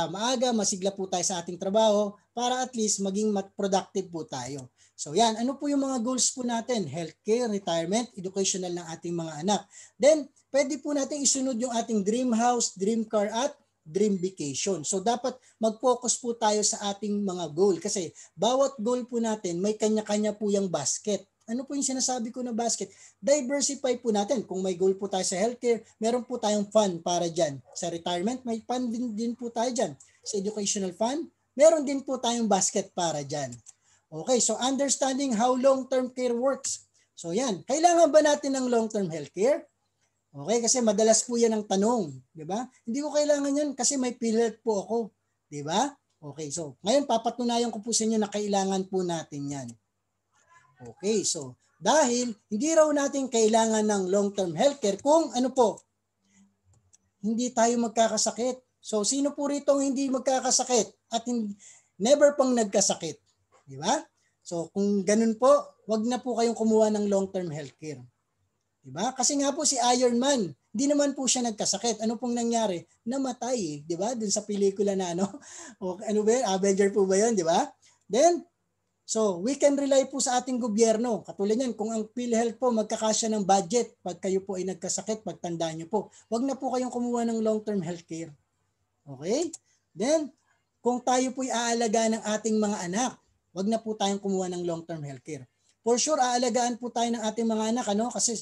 maaga, masigla po tayo sa ating trabaho para at least maging productive po tayo. So yan, ano po yung mga goals po natin? Healthcare, retirement, educational ng ating mga anak. Then, pwede po natin isunod yung ating dream house, dream car at dream vacation. So dapat mag-focus po tayo sa ating mga goal kasi bawat goal po natin may kanya-kanya po yung basket. Ano po yung sinasabi ko na basket? Diversify po natin. Kung may goal po tayo sa healthcare, meron po tayong fund para dyan. Sa retirement, may fund din po tayo dyan. Sa educational fund, meron din po tayong basket para dyan. Okay, so understanding how long-term care works. So yan, kailangan ba natin ng long-term healthcare? Okay, kasi madalas po yan ang tanong, di ba? Hindi ko kailangan yan kasi may PhilHealth po ako, di ba? Okay, so ngayon papatunayan ko po sa inyo na kailangan po natin yan. Okay, so dahil hindi raw natin kailangan ng long-term healthcare kung hindi tayo magkakasakit. So sino po rito hindi magkakasakit at never pang nagkasakit? Di ba? So kung ganun po, wag na po kayong kumuha ng long-term healthcare. Di ba? Kasi nga po si Iron Man, hindi naman po siya nagkasakit. Ano pong nangyari? Namatay, di ba? Dun sa pelikula na o ano ba yun? Avenger po ba yun, di ba? Then, so we can rely po sa ating gobyerno. Katulad yan, kung ang PhilHealth po magkakasya ng budget, pag kayo po ay nagkasakit, pagtandaan nyo po, wag na po kayong kumuha ng long-term healthcare. Okay? Then, kung tayo po ay aalaga ng ating mga anak, wag na po tayong kumuha ng long-term healthcare. For sure, aalagaan po tayo ng ating mga anak, ano? Kasi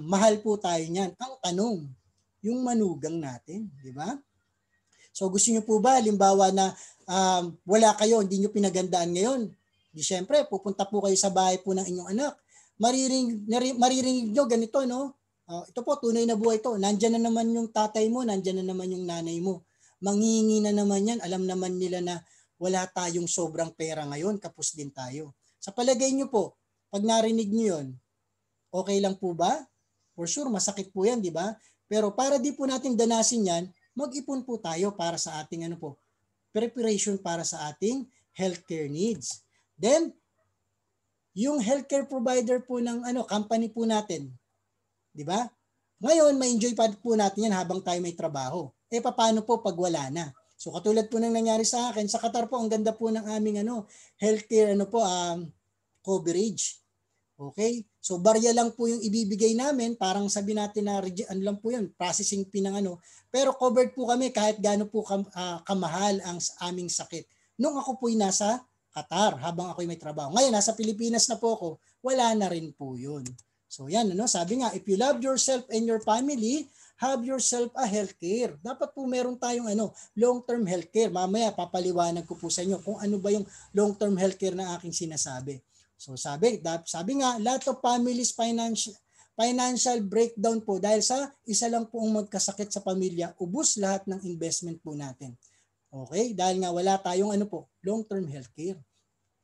mahal po tayo niyan. Ang tanong, yung manugang natin, di ba? So gusto niyo po ba, halimbawa na wala kayo, hindi niyo pinagandaan ngayon, di syempre, pupunta po kayo sa bahay po ng inyong anak. Maririnig nyo ganito, no? Ito po, tunay na buhay to. Nandyan na naman yung tatay mo, nandyan na naman yung nanay mo. Manghihingi na naman yan. Alam naman nila na wala tayong sobrang pera ngayon, kapos din tayo. Sa palagay nyo po, pag narinig nyo yun, okay lang po ba? For sure, masakit po yan, di ba? Pero para di po natin danasin yan, mag-ipon po tayo para sa ating preparation para sa ating healthcare needs. Then, yung healthcare provider po ng company po natin, di ba? Ngayon, ma-enjoy pa po natin yan habang tayo may trabaho. Paano po pag wala na? So katulad po ng nangyari sa akin, sa Qatar po, ang ganda po ng aming healthcare coverage. Okay? So barya lang po yung ibibigay namin, parang sabi natin na lang po yun, processing fee ng pero covered po kami kahit gaano po kamahal ang aming sakit. Nung ako po'y nasa Qatar, habang ako'y may trabaho. Ngayon, nasa Pilipinas na po ako, wala na rin po yun. So yan, sabi nga, if you love yourself and your family, have yourself a healthcare. Dapat po meron tayong long-term healthcare. Mamaya papaliwanag ko po sa inyo kung ano ba yung long-term healthcare na aking sinasabi. So sabi nga, lot of families financial breakdown po dahil sa isa lang po ang magkasakit sa pamilya, ubos lahat ng investment po natin. Okay? Dahil nga wala tayong long-term healthcare.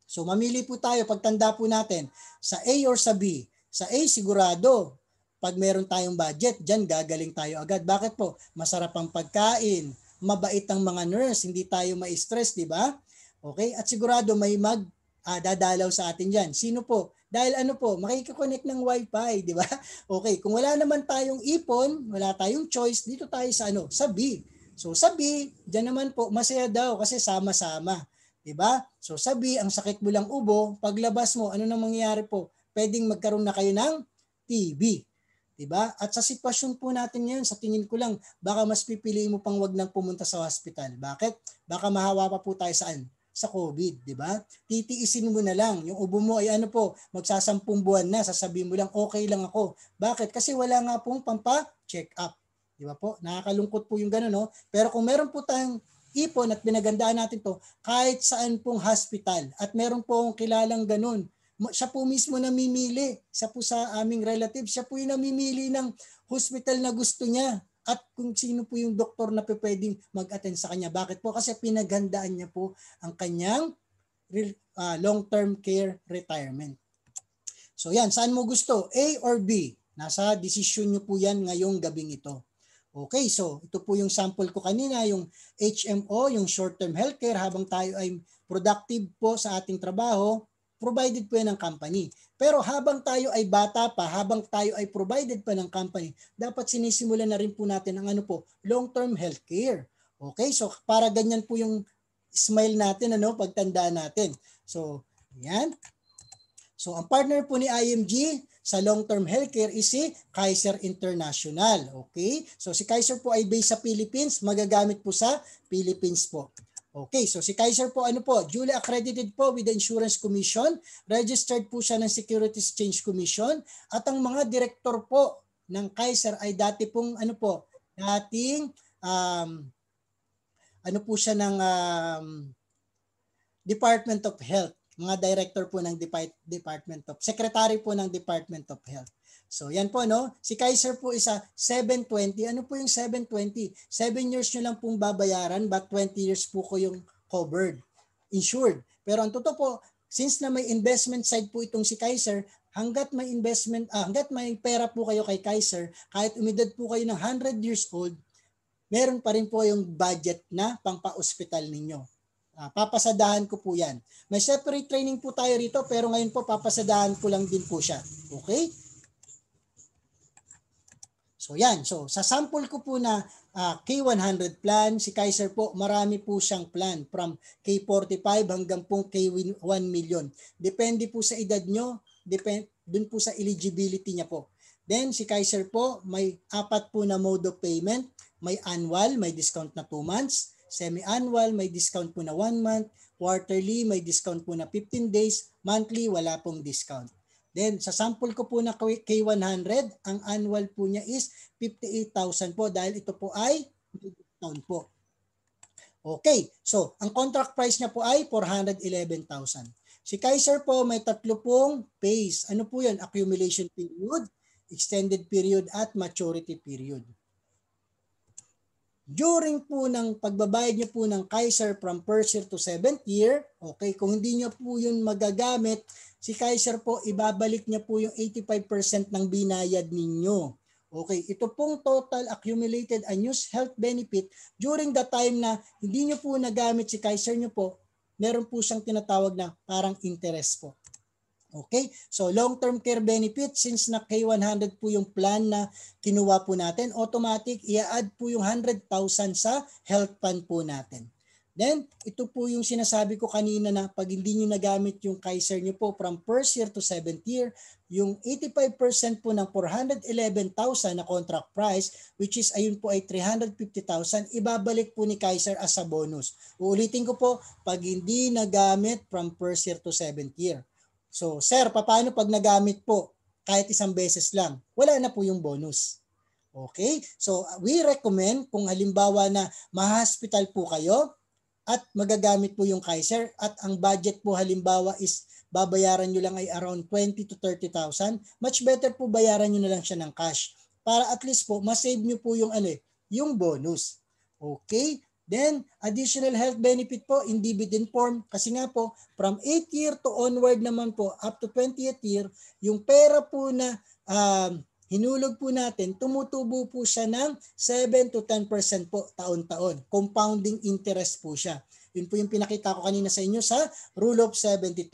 So mamili po tayo, pagtanda po natin, sa A or sa B. Sa A sigurado, pag meron tayong budget, dyan gagaling tayo agad. Bakit po? Masarap ang pagkain, mabait ang mga nurse, hindi tayo ma-stress, di ba? Okay? At sigurado may dadalaw sa atin dyan. Sino po? Dahil makikiconnect ng wifi, di ba? Okay, kung wala naman tayong ipon, wala tayong choice, dito tayo sa B. So sa B, dyan naman po, masaya daw kasi sama-sama. Diba? So sabi, ang sakit mo lang ubo, paglabas mo, ano nang mangyayari po? Pwedeng magkaroon na kayo ng TB. Diba? At sa sitwasyon po natin ngayon, sa tingin ko lang, baka mas pipiliin mo pang wag nang pumunta sa hospital. Bakit? Baka mahawa pa po tayo saan? Sa COVID, di ba? Titiisin mo na lang. Yung ubo mo ay magsasampung buwan na, sasabihin mo lang, okay lang ako. Bakit? Kasi wala nga pong pampa-check up. Di ba po? Nakakalungkot po yung gano'n, no? Pero kung meron po tayong ipon at pinagandaan natin to kahit saan pong hospital at meron po akong kilalang ganun. Siya po mismo namimili. Siya po sa aming relative, siya po yung namimili ng hospital na gusto niya at kung sino po yung doktor na pwedeng mag-attend sa kanya. Bakit po? Kasi pinaghandaan niya po ang kanyang long-term care retirement. So yan, saan mo gusto? A or B? Nasa desisyon niyo po yan ngayong gabing ito. Okay, so ito po yung sample ko kanina, yung HMO, yung short-term healthcare, habang tayo ay productive po sa ating trabaho, provided po yan ng company. Pero habang tayo ay bata pa, habang tayo ay provided pa ng company, dapat sinisimulan na rin po natin ang long-term healthcare. Okay, so para ganyan po yung smile natin, pagtandaan natin. So, yan. So, ang partner po ni IMG sa long-term healthcare is si Kaiser International. Okay? So, si Kaiser po ay based sa Philippines. Magagamit po sa Philippines po. Okay, so si Kaiser po duly accredited po with the Insurance Commission. Registered po siya ng Securities Exchange Commission. At ang mga direktor po ng Kaiser ay dati pong dating po siya ng Department of Health. Mga director po ng Secretary po ng Department of Health. So yan po, si Kaiser po isa 720. Ano po yung 720? 7 years nyo lang pong babayaran but 20 years po ko yung covered, insured. Pero ang totoo po, since na may investment side po itong si Kaiser, hanggat may pera po kayo kay Kaiser, kahit umidad po kayo ng 100 years old, meron pa rin po yung budget na pangpa-ospital ninyo. Papasadahan ko po yan. May separate training po tayo rito pero ngayon po papasadahan ko lang din po siya. Okay? So yan. So sa sample ko po na K100 plan, si Kaiser po marami po siyang plan from K45 hanggang pong K1 million. Depende po sa edad nyo, dun po sa eligibility niya po. Then si Kaiser po may 4 po na mode of payment, may annual, may discount na 2 months, Semi-annual, may discount po na 1 month. Quarterly, may discount po na 15 days. Monthly, wala pong discount. Then, sa sample ko po na K100, ang annual po niya is 58,000 po dahil ito po ay discount po. Okay, so ang contract price niya po ay 411,000. Si Kaiser po may tatlo pong phase. Ano po yun? Accumulation period, extended period, at maturity period. During po ng pagbabayad niyo po ng Kaiser from 1st year to 7th year, okay, kung hindi niyo po yun magagamit, si Kaiser po ibabalik niya po yung 85% ng binayad ninyo. Okay, ito pong total accumulated unused health benefit during the time na hindi nyo po nagamit si Kaiser nyo po, meron po siyang tinatawag na parang interest po. Okay, so long-term care benefit, since na K100 po yung plan na kinuha po natin, automatic i-add po yung 100,000 sa health fund po natin. Then, ito po yung sinasabi ko kanina na pag hindi nyo nagamit yung Kaiser nyo po from 1st year to 7th year, yung 85% po ng 411,000 na contract price, which is ayun po ay 350,000, ibabalik po ni Kaiser as a bonus. Uulitin ko po, pag hindi nagamit from 1st year to 7th year. So, sir, paano pag nagamit po kahit isang beses lang? Wala na po yung bonus. Okay? So, we recommend kung halimbawa na ma-hospital po kayo, at magagamit po yung Kaiser at ang budget po halimbawa is babayaran nyo lang ay around 20 to 30,000, much better po bayaran nyo na lang siya ng cash para at least po masave nyo po yung yung bonus. Okay? Then additional health benefit po in dividend form kasi nga po from 8th year to onward naman po up to 20th year, yung pera po na hinulog po natin, tumutubo po siya ng 7 to 10% po taon-taon. Compounding interest po siya. Yun po yung pinakita ko kanina sa inyo sa Rule of 72.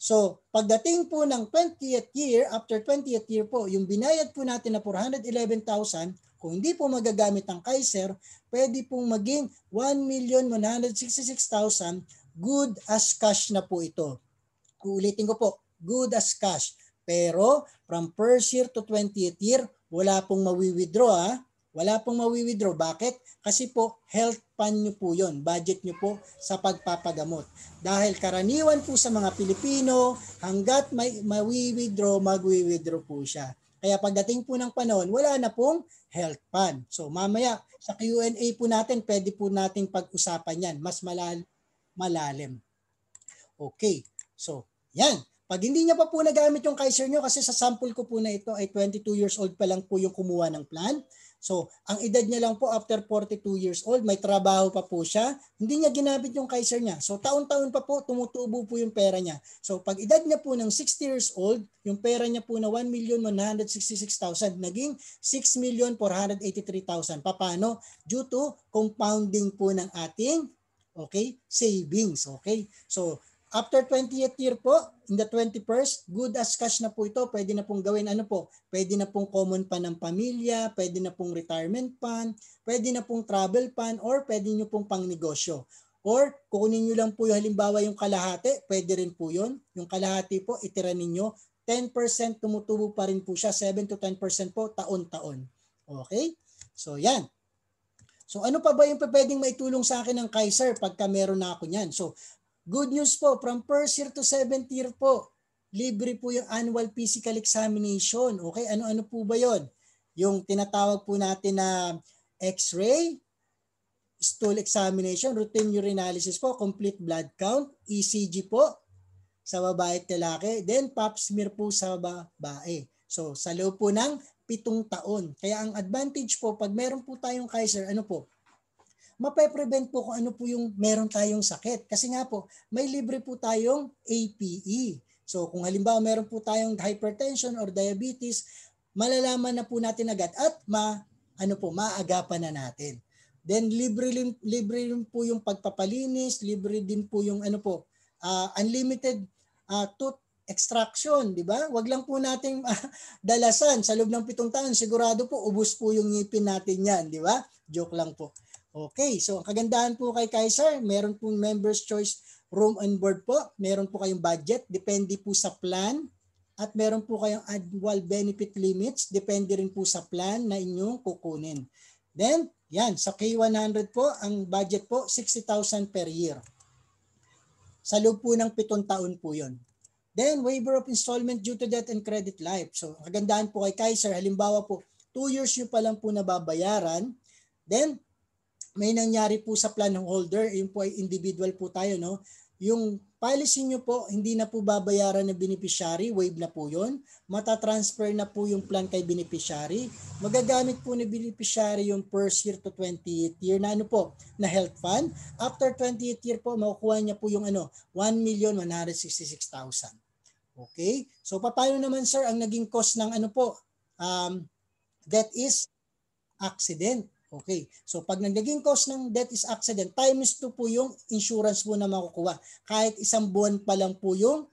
So, pagdating po ng 20th year, after 20th year po, yung binayad po natin na 411,000, kung hindi po magagamit ang Kaiser, pwede pong maging 1,166,000 good as cash na po ito. Uulitin ko po, good as cash. Pero from 1st year to 20th year, wala pong mawi-withdraw. Wala pong mawi-withdraw. Bakit? Kasi po health fund nyo po yun. Budget nyo po sa pagpapagamot. Dahil karaniwan po sa mga Pilipino, hanggat may mawi-withdraw, magwi-withdraw po siya. Kaya pagdating po ng panahon, wala na pong health fund. So mamaya sa Q&A po natin, pwede po nating pag-usapan yan. Mas malalim. Okay. So, yan. Pag hindi niya pa po nagamit yung Kaiser nyo, kasi sa sample ko po na ito ay 22 years old pa lang po yung kumuha ng plan. So, ang edad niya lang po after 42 years old, may trabaho pa po siya, hindi niya ginamit yung Kaiser niya. So, taon-taon pa po, tumutubo po yung pera niya. So, pag edad niya po ng 60 years old, yung pera niya po na 1,166,000, naging 6,483,000. Paano? Due to compounding po ng ating savings. Okay? So, after 20th year po, in the 21st, good as cash na po ito. Pwede na pong gawin pwede na pong common fund ng pamilya, pwede na pong retirement fund, pwede na pong travel fund, or pwede nyo pong pang negosyo. Or kukunin nyo lang po yung halimbawa yung kalahati, pwede rin po yun. Yung kalahati po, itira ninyo. 10% tumutubo pa rin po siya, 7 to 10% po taon-taon. Okay? So yan. So ano pa ba yung pwedeng maitulong sa akin ng Kaiser pagka meron na ako niyan? So good news po, from 1st year to 7th year po, libre po yung annual physical examination. Okay, ano-ano po ba yon? Yung tinatawag po natin na X-ray, stool examination, routine urinalysis po, complete blood count, ECG po sa babae at lalaki, then pap smear po sa babae. So sa loob po ng 7 taon. Kaya ang advantage po, pag meron po tayong Kaiser, mape-prevent po kung ano po yung meron tayong sakit. Kasi nga po, may libre po tayong APE. So kung halimbawa meron po tayong hypertension or diabetes, malalaman na po natin agad at maagapan na natin. Then libre rin po yung pagpapalinis, libre din po yung unlimited tooth extraction, di ba? Wag lang po nating dalasan sa loob ng 7 taon, sigurado po ubos po yung ngipin natin yan, di ba? Joke lang po. Okay, so ang kagandahan po kay Kaiser, meron pong members choice room and board po, meron po kayong budget, depende po sa plan, at meron po kayong annual benefit limits, depende rin po sa plan na inyong kukunin. Then, yan, sa K100 po, ang budget po, 60,000 per year. Sa loob po ng 7 taon po yun. Then, waiver of installment due to death and credit life. So, kagandahan po kay Kaiser, halimbawa po, 2 years nyo pa lang po nababayaran. Then, may nangyari po sa plan holder, yun po ay individual po tayo, no? Yung policy nyo po, hindi na po babayaran ng beneficiary, waive na po yun. Matatransfer na po yung plan kay beneficiary. Magagamit po ni beneficiary yung first year to 28th year na ano po, na health fund. After 28th year po, makukuha niya po yung 1,166,000. Okay? So, paano naman sir ang naging cost ng death is accident. Okay. So pag naging cost ng death is accident, times 2 po yung insurance po na makukuha. Kahit 1 buwan pa lang po yung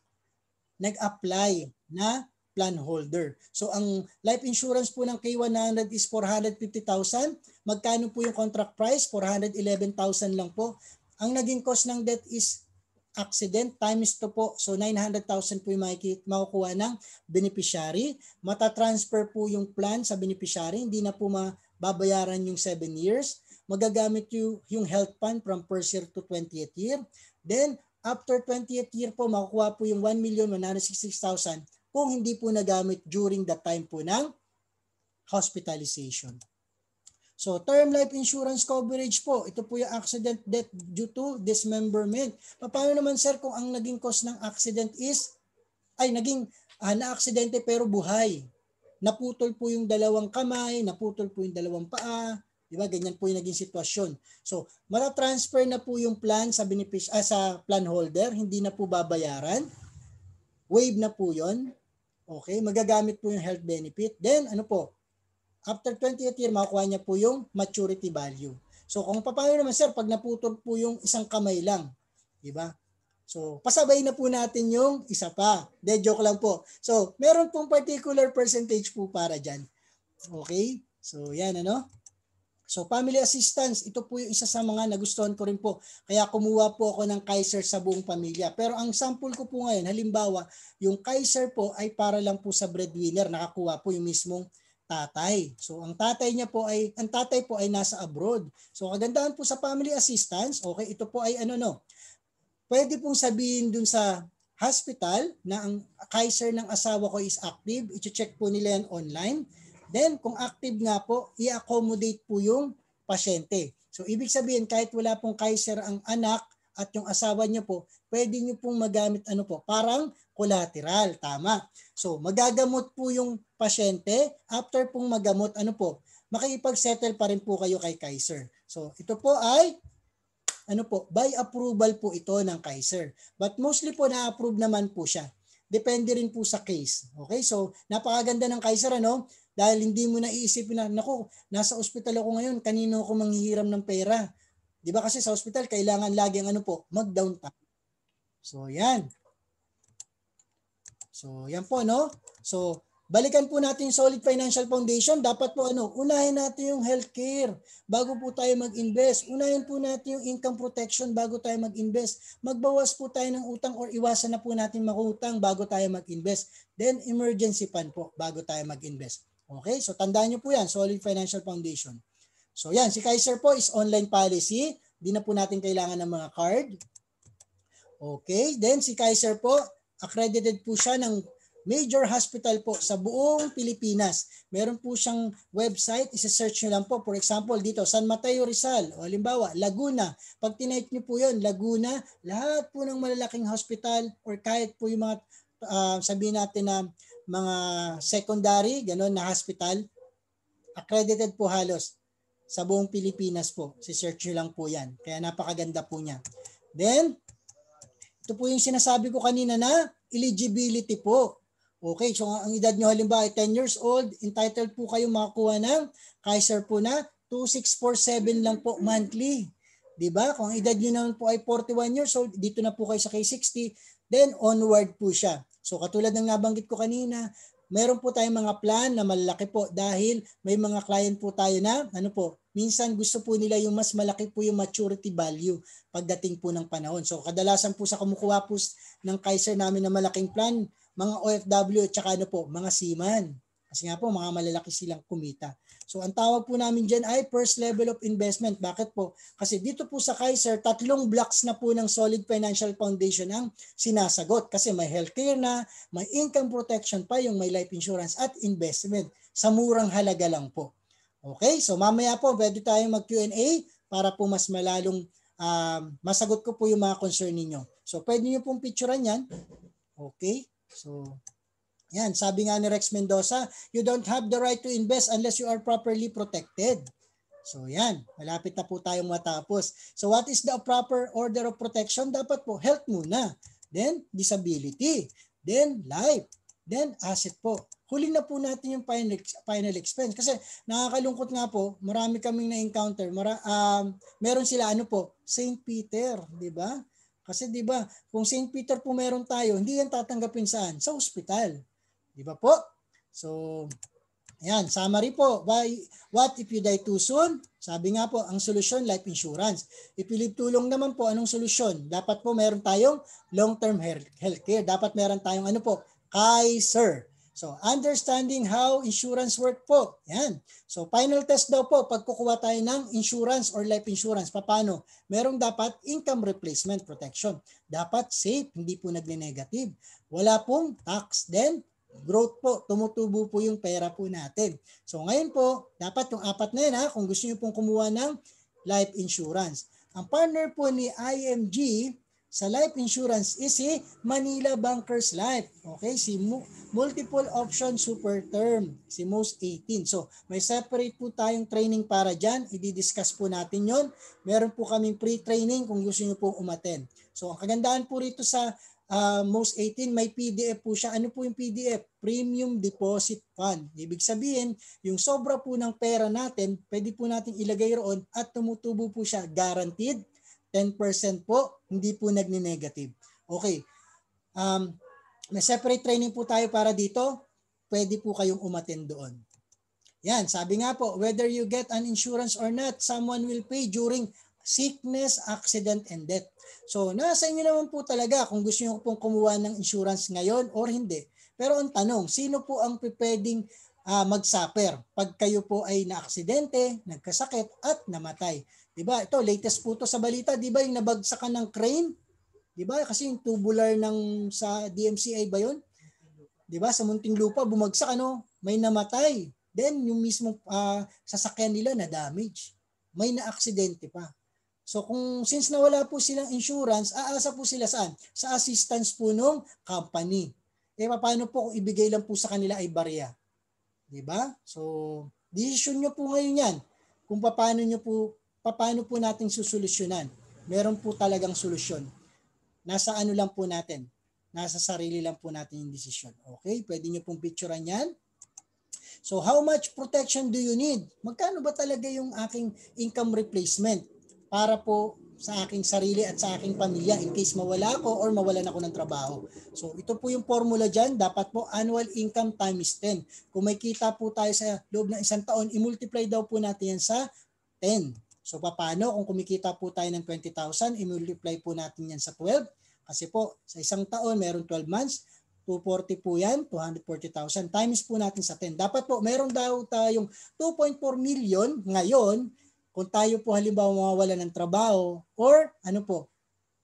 nag-apply na plan holder. So ang life insurance po ng K100 is 450,000. Magkano po yung contract price? 411,000 lang po. Ang naging cost ng death is accident times 2 po. So 900,000 po yung makukuha ng beneficiary. Matatransfer po yung plan sa beneficiary. Hindi na po babayaran yung 7 years. Magagamit yung health fund from first year to 20th year. Then, after 20th year po, makukuha po yung 1,166,000 kung hindi po nagamit during the time po ng hospitalization. So, term life insurance coverage po, ito po yung accident death due to dismemberment. Paano naman sir kung ang naging cause ng accident is, na-aksidente pero buhay? Naputol po yung 2 kamay, naputol po yung 2 paa, di ba? Ganyan po yung naging sitwasyon. So, mata-transfer na po yung plan sa sa plan holder, hindi na po babayaran. Waive na po 'yon. Okay, magagamit po yung health benefit. Then after 20th year, makukuha niya po yung maturity value. So, kung paano naman sir pag naputol po yung 1 kamay lang, di ba? So, pasabay na po natin yung isa pa. Joke lang po. So, meron pong particular percentage po para dyan. Okay? So, yan So, family assistance, ito po yung isa sa mga nagustuhan ko rin po. Kaya kumuha po ako ng Kaiser sa buong pamilya. Pero ang sample ko po ngayon, halimbawa, yung Kaiser po ay para lang po sa breadwinner. Nakakuha po yung mismong tatay. So, ang tatay po ay nasa abroad. So, kagandahan po sa family assistance, okay, ito po ay pwede pong sabihin dun sa hospital na ang Kaiser ng asawa ko is active. I-check po nila yan online. Then, kung active nga po, i-accommodate po yung pasyente. So, ibig sabihin, kahit wala pong Kaiser ang anak at yung asawa niyo po, pwede niyo pong magamit parang collateral. Tama. So, magagamot po yung pasyente. After pong magamot, makikipag-settle pa rin po kayo kay Kaiser. So, ito po ay by approval po ito ng Kaiser. But mostly po na-approve naman po siya. Depende rin po sa case. Okay? So, napakaganda ng Kaiser, dahil hindi mo na iisipin na, nasa ospital ako ngayon, kanino ako manghihiram ng pera? Di ba kasi sa ospital, kailangan laging mag-down time. So, yan. So, yan po, So, balikan po natin yung solid financial foundation. Dapat po unahin natin yung healthcare bago po tayo mag-invest. Unahin po natin yung income protection bago tayo mag-invest. Magbawas po tayo ng utang or iwasan na po natin makutang bago tayo mag-invest. Then emergency fund po bago tayo mag-invest. Okay? So tandaan nyo po yan, solid financial foundation. So yan, si Kaiser po is online policy. Di na po natin kailangan ng mga card. Okay? Then si Kaiser po, accredited po siya ng major hospital po sa buong Pilipinas. Meron po siyang website, isa-search nyo lang po. For example, dito, San Mateo Rizal, o halimbawa, Laguna. Pag tinype nyo po yun, Laguna, lahat po ng malalaking hospital or kahit po yung mga, sabihin natin na mga secondary, gano'n na hospital, accredited po halos sa buong Pilipinas po. Si-search nyo lang po yan. Kaya napakaganda po niya. Then, ito po yung sinasabi ko kanina na eligibility po. Okay, so ang edad nyo halimbawa ay 10 years old, entitled po kayo makakuha ng Kaiser po na 2,647 lang po monthly. Diba? Kung ang edad nyo naman po ay 41 years old, dito na po kayo sa K60, then onward po siya. So katulad ng nabanggit ko kanina, meron po tayong mga plan na malaki po dahil may mga client po tayo na minsan gusto po nila yung mas malaki po yung maturity value pagdating po ng panahon. So kadalasan po sa kumukuha po ng Kaiser namin na malaking plan, mga OFW at saka mga seaman. Kasi nga po mga malalaki silang kumita. So ang tawag po namin dyan ay first level of investment. Bakit po? Kasi dito po sa Kaiser, 3 blocks na po ng solid financial foundation ang sinasagot. Kasi may healthcare na, may income protection pa, yung may life insurance at investment sa murang halaga lang po. Okay, so mamaya po pwede tayong mag Q&A para po mas malalong masagot ko po yung mga concern ninyo. So pwede nyo pong picturean yan. Okay, so yan, sabi nga ni Rex Mendoza, you don't have the right to invest unless you are properly protected. So yan, malapit na po tayong matapos. So what is the proper order of protection? Dapat po health muna, then disability, then life, then asset po. Huli na po natin yung final expense. Kasi nakakalungkot nga po, marami kaming na-encounter. Meron sila St. Peter, di ba? Kasi di ba, kung St. Peter po meron tayo, hindi yan tatanggapin saan? Sa ospital. Di ba po? So, ayan, summary po. What if you die too soon? Sabi nga po, ang solusyon, life insurance. If you live too long naman po, anong solusyon? Dapat po meron tayong long-term healthcare. Dapat meron tayong Kaiser. So, understanding how insurance work po. Yan. So, final test daw po, pag kukuha tayo ng insurance or life insurance, paano? Merong dapat income replacement protection. Dapat safe, hindi po nagne-negative. Wala pong tax. Then, growth po, tumutubo po yung pera po natin. So ngayon po, dapat yung 4 na yun kung gusto niyo pong kumuha ng life insurance. Ang partner po ni IMG sa life insurance is si Manila Bankers Life. Okay, si Multiple Option Super Term, si Most 18. So may separate po tayong training para dyan. I-discuss po natin yon. Meron po kaming pre-training kung gusto niyo pong umattend. So ang kagandahan po rito sa Most 18, may PDF po siya. Ano po yung PDF? Premium Deposit Fund. Ibig sabihin, yung sobra po ng pera natin, pwede po natin ilagay roon at tumutubo po siya. Guaranteed, 10% po, hindi po nagne-negative. Okay. May separate training po tayo para dito. Pwede po kayong umattend doon. Yan, sabi nga po, whether you get an insurance or not, someone will pay during sickness, accident, and death. So, nasa inyo naman po talaga kung gusto nyo pong kumuha ng insurance ngayon or hindi. Pero ang tanong, sino po ang pwedeng mag-suffer pag kayo po ay na-aksidente, nagkasakit, at namatay? Diba? Ito, latest po to sa balita. Diba yung nabagsakan ng crane? Diba? Kasi yung tubular sa DMCI ba yun? Diba? Sa Muntinlupa, bumagsak, may namatay. Then, yung mismo sasakyan nila na damage. May na-aksidente pa. So since nawala po silang insurance, aasa po sila saan? Sa assistance po ng company. Paano po kung ibigay lang po sa kanila ay barya? Diba? So, decision nyo po ngayon yan. Kung paano po natin susolusyonan. Meron po talagang solusyon. Nasa lang po natin. Nasa sarili lang po natin yung desisyon. Okay? Pwede nyo pong picturean yan. So, how much protection do you need? Magkano ba talaga yung aking income replacement para po sa aking sarili at sa aking pamilya in case mawala ako or mawalan ako ng trabaho? So, ito po yung formula dyan. Dapat po annual income times 10. Kung may kita po tayo sa loob ng isang taon, i-multiply daw po natin yan sa 10. So, paano? Kung kumikita po tayo ng 20,000, i-multiply po natin yan sa 12. Kasi po, sa isang taon, meron 12 months. 240 po yan, 240,000 times po natin sa 10. Dapat po meron daw tayong 2.4 million ngayon kung tayo po halimbawa mawawala ng trabaho or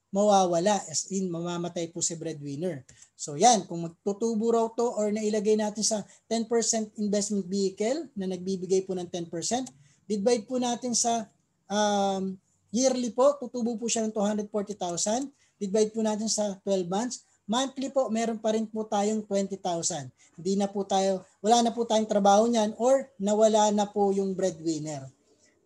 mawawala as in mamamatay po si breadwinner. So yan, kung magtutubo raw to or nailagay natin sa 10% investment vehicle na nagbibigay po ng 10%, divide po natin sa yearly po, tutubo po siya ng 240,000, divide po natin sa 12 months, monthly po, meron pa rin po tayong 20,000. Wala na po tayong trabaho niyan or nawala na po yung breadwinner.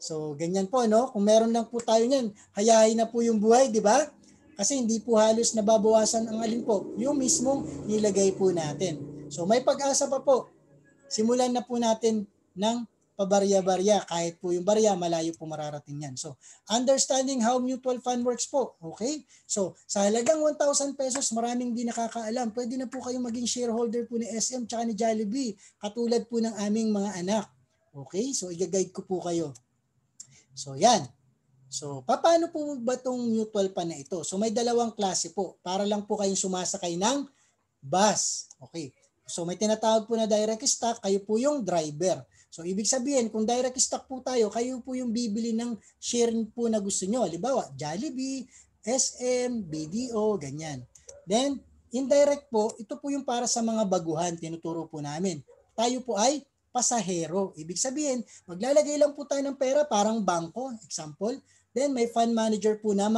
So, ganyan po, Kung meron lang po tayo niyan, hayahay na po yung buhay, di ba? Kasi hindi po halos nababawasan ang alin po, yung mismong nilagay po natin. So, may pag-asa pa po. Simulan na po natin ng pabarya-barya. Kahit po yung barya, malayo po mararating yan. So, understanding how mutual fund works po. Okay? So, sa halagang 1,000 pesos, maraming di nakakaalam. Pwede na po kayong maging shareholder po ni SM tsaka ni Jollibee. Katulad po ng aming mga anak. Okay? So, i-guide ko po kayo. So, yan. So, paano po ba itong mutual fund na ito? So, may dalawang klase po. Para lang po kayong sumasakay ng bus. Okay. So, may tinatawag po na direct stock. Kayo po yung driver. So ibig sabihin, kung direct stock po tayo, kayo po yung bibili ng share po na gusto nyo. Halimbawa, Jollibee, SM, BDO, ganyan. Then, indirect po, ito po yung para sa mga baguhan, tinuturo po namin. Tayo po ay pasahero. Ibig sabihin, maglalagay lang po tayo ng pera, parang bangko, example. Then, may fund manager po na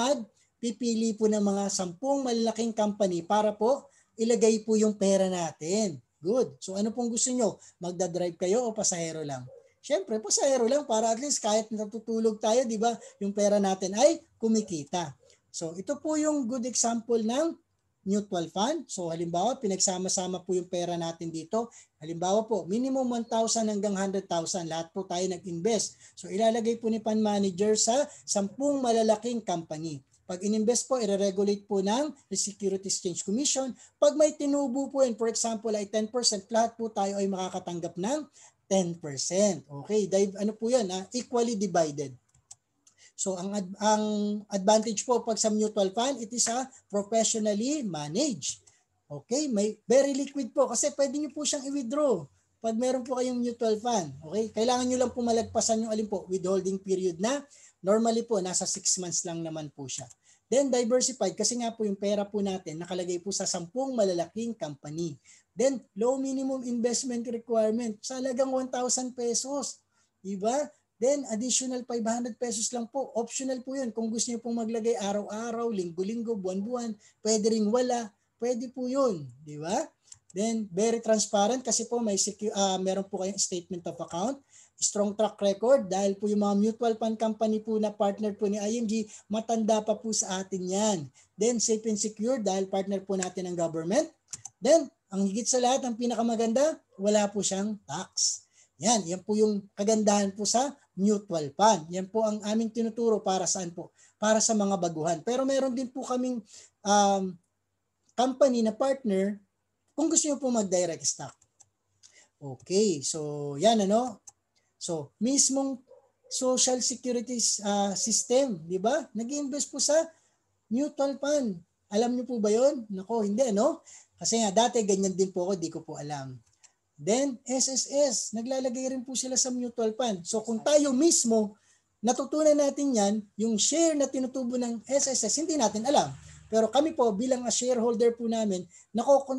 pipili po ng mga 10 malalaking company para po ilagay po yung pera natin. Good. So ano pong gusto nyo? Magdadrive kayo o pasahero lang? Siyempre, pasahero lang para at least kahit natutulog tayo, di ba, yung pera natin ay kumikita. So ito po yung good example ng mutual fund. So halimbawa, pinagsama-sama po yung pera natin dito. Halimbawa po, minimum 1,000 hanggang 100,000. Lahat po tayo nag-invest. So ilalagay po ni fund manager sa 10 malalaking company. Pag ininvest po, i-regulate po ng Securities Exchange Commission. Pag may tinubo po yun, for example ay 10%, lahat po tayo ay makakatanggap ng 10%. Okay, ano po yun? Equally divided. So ang advantage po pag sa mutual fund, it is professionally managed. Okay, may very liquid po kasi pwede niyo po siyang i-withdraw. Pag meron po kayong mutual fund, okay? Kailangan niyo lang po malagpasan yung alin po, withholding period na normally po nasa 6 months lang naman po siya. Then diversified kasi nga po yung pera po natin nakalagay po sa 10 malalaking company. Then low minimum investment requirement sa halagang 1,000 pesos. Diba? Then additional 500 pesos lang po. Optional po yun. Kung gusto niyo pong maglagay araw-araw, linggo-linggo, buwan-buwan, pwede ring wala. Pwede po yun. Diba? Then very transparent kasi po meron po kayong statement of account. Strong track record dahil po yung mga mutual fund company po na partner po ni IMG, matanda pa po sa atin yan. Then safe and secure dahil partner po natin ng government. Then ang higit sa lahat, ang pinakamaganda, wala po siyang tax. Yan po yung kagandahan po sa mutual fund. Yan po ang aming tinuturo para saan po? Para sa mga baguhan. Pero meron din po kaming company na partner kung gusto niyo po mag-direct stock. Okay, so yan ano. So, mismong social security system, di ba? Nag-invest po sa mutual fund. Alam niyo po ba yon? Nako, hindi ano? Kasi nga dati ganyan din po ako, di ko po alam. Then, SSS, naglalagay rin po sila sa mutual fund. So, kung tayo mismo, natutunan natin yan, yung share na tinutubo ng SSS, hindi natin alam. Pero kami po, bilang shareholder po namin,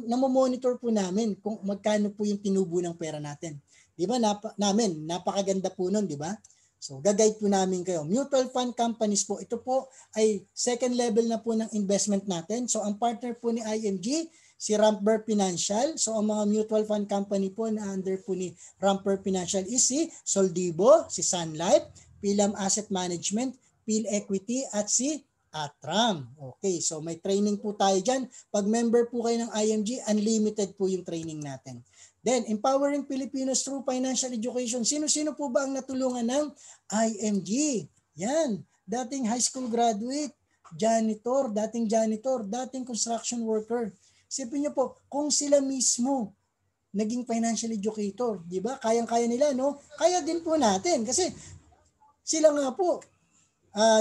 namomonitor po namin kung magkano po yung tinubo ng pera natin. Di ba? Napakaganda po nun, di ba? So, gagayad po namin kayo. Mutual fund companies po, ito po ay second level na po ng investment natin. So, ang partner po ni IMG, si Ramper Financial. So, ang mga mutual fund company po na under po ni Ramper Financial is si Soldibo, si Sun Life, Pilam Asset Management, Pil Equity, at si Atram. Okay, so may training po tayo dyan. Pag member po kayo ng IMG, unlimited po yung training natin. Then, empowering Filipinos through financial education. Sino-sino po ba ang natulungan ng IMG? Yan, dating high school graduate, janitor, dating construction worker. Isipin niyo po, kung sila mismo naging financial educator, di ba? Kayang-kaya nila, no? Kaya din po natin kasi sila nga po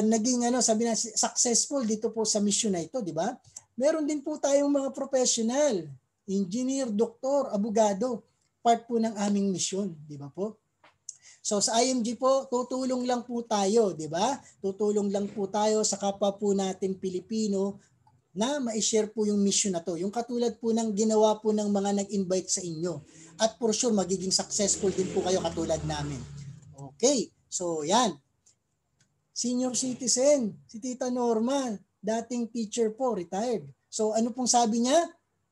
naging sabi na successful dito po sa mission na ito, di ba? Meron din po tayong mga professional, engineer, doktor, abogado, part po ng aming mission, di ba po? So sa IMG po, tutulong lang po tayo, di ba? Tutulong lang po tayo sa kapwa po natin Pilipino na ma-share po yung mission na to. Yung katulad po ng ginawa po ng mga nag-invite sa inyo. At for sure, magiging successful din po kayo katulad namin. Okay, so yan. Senior citizen, si Tita Norma, dating teacher po, retired. So ano pong sabi niya?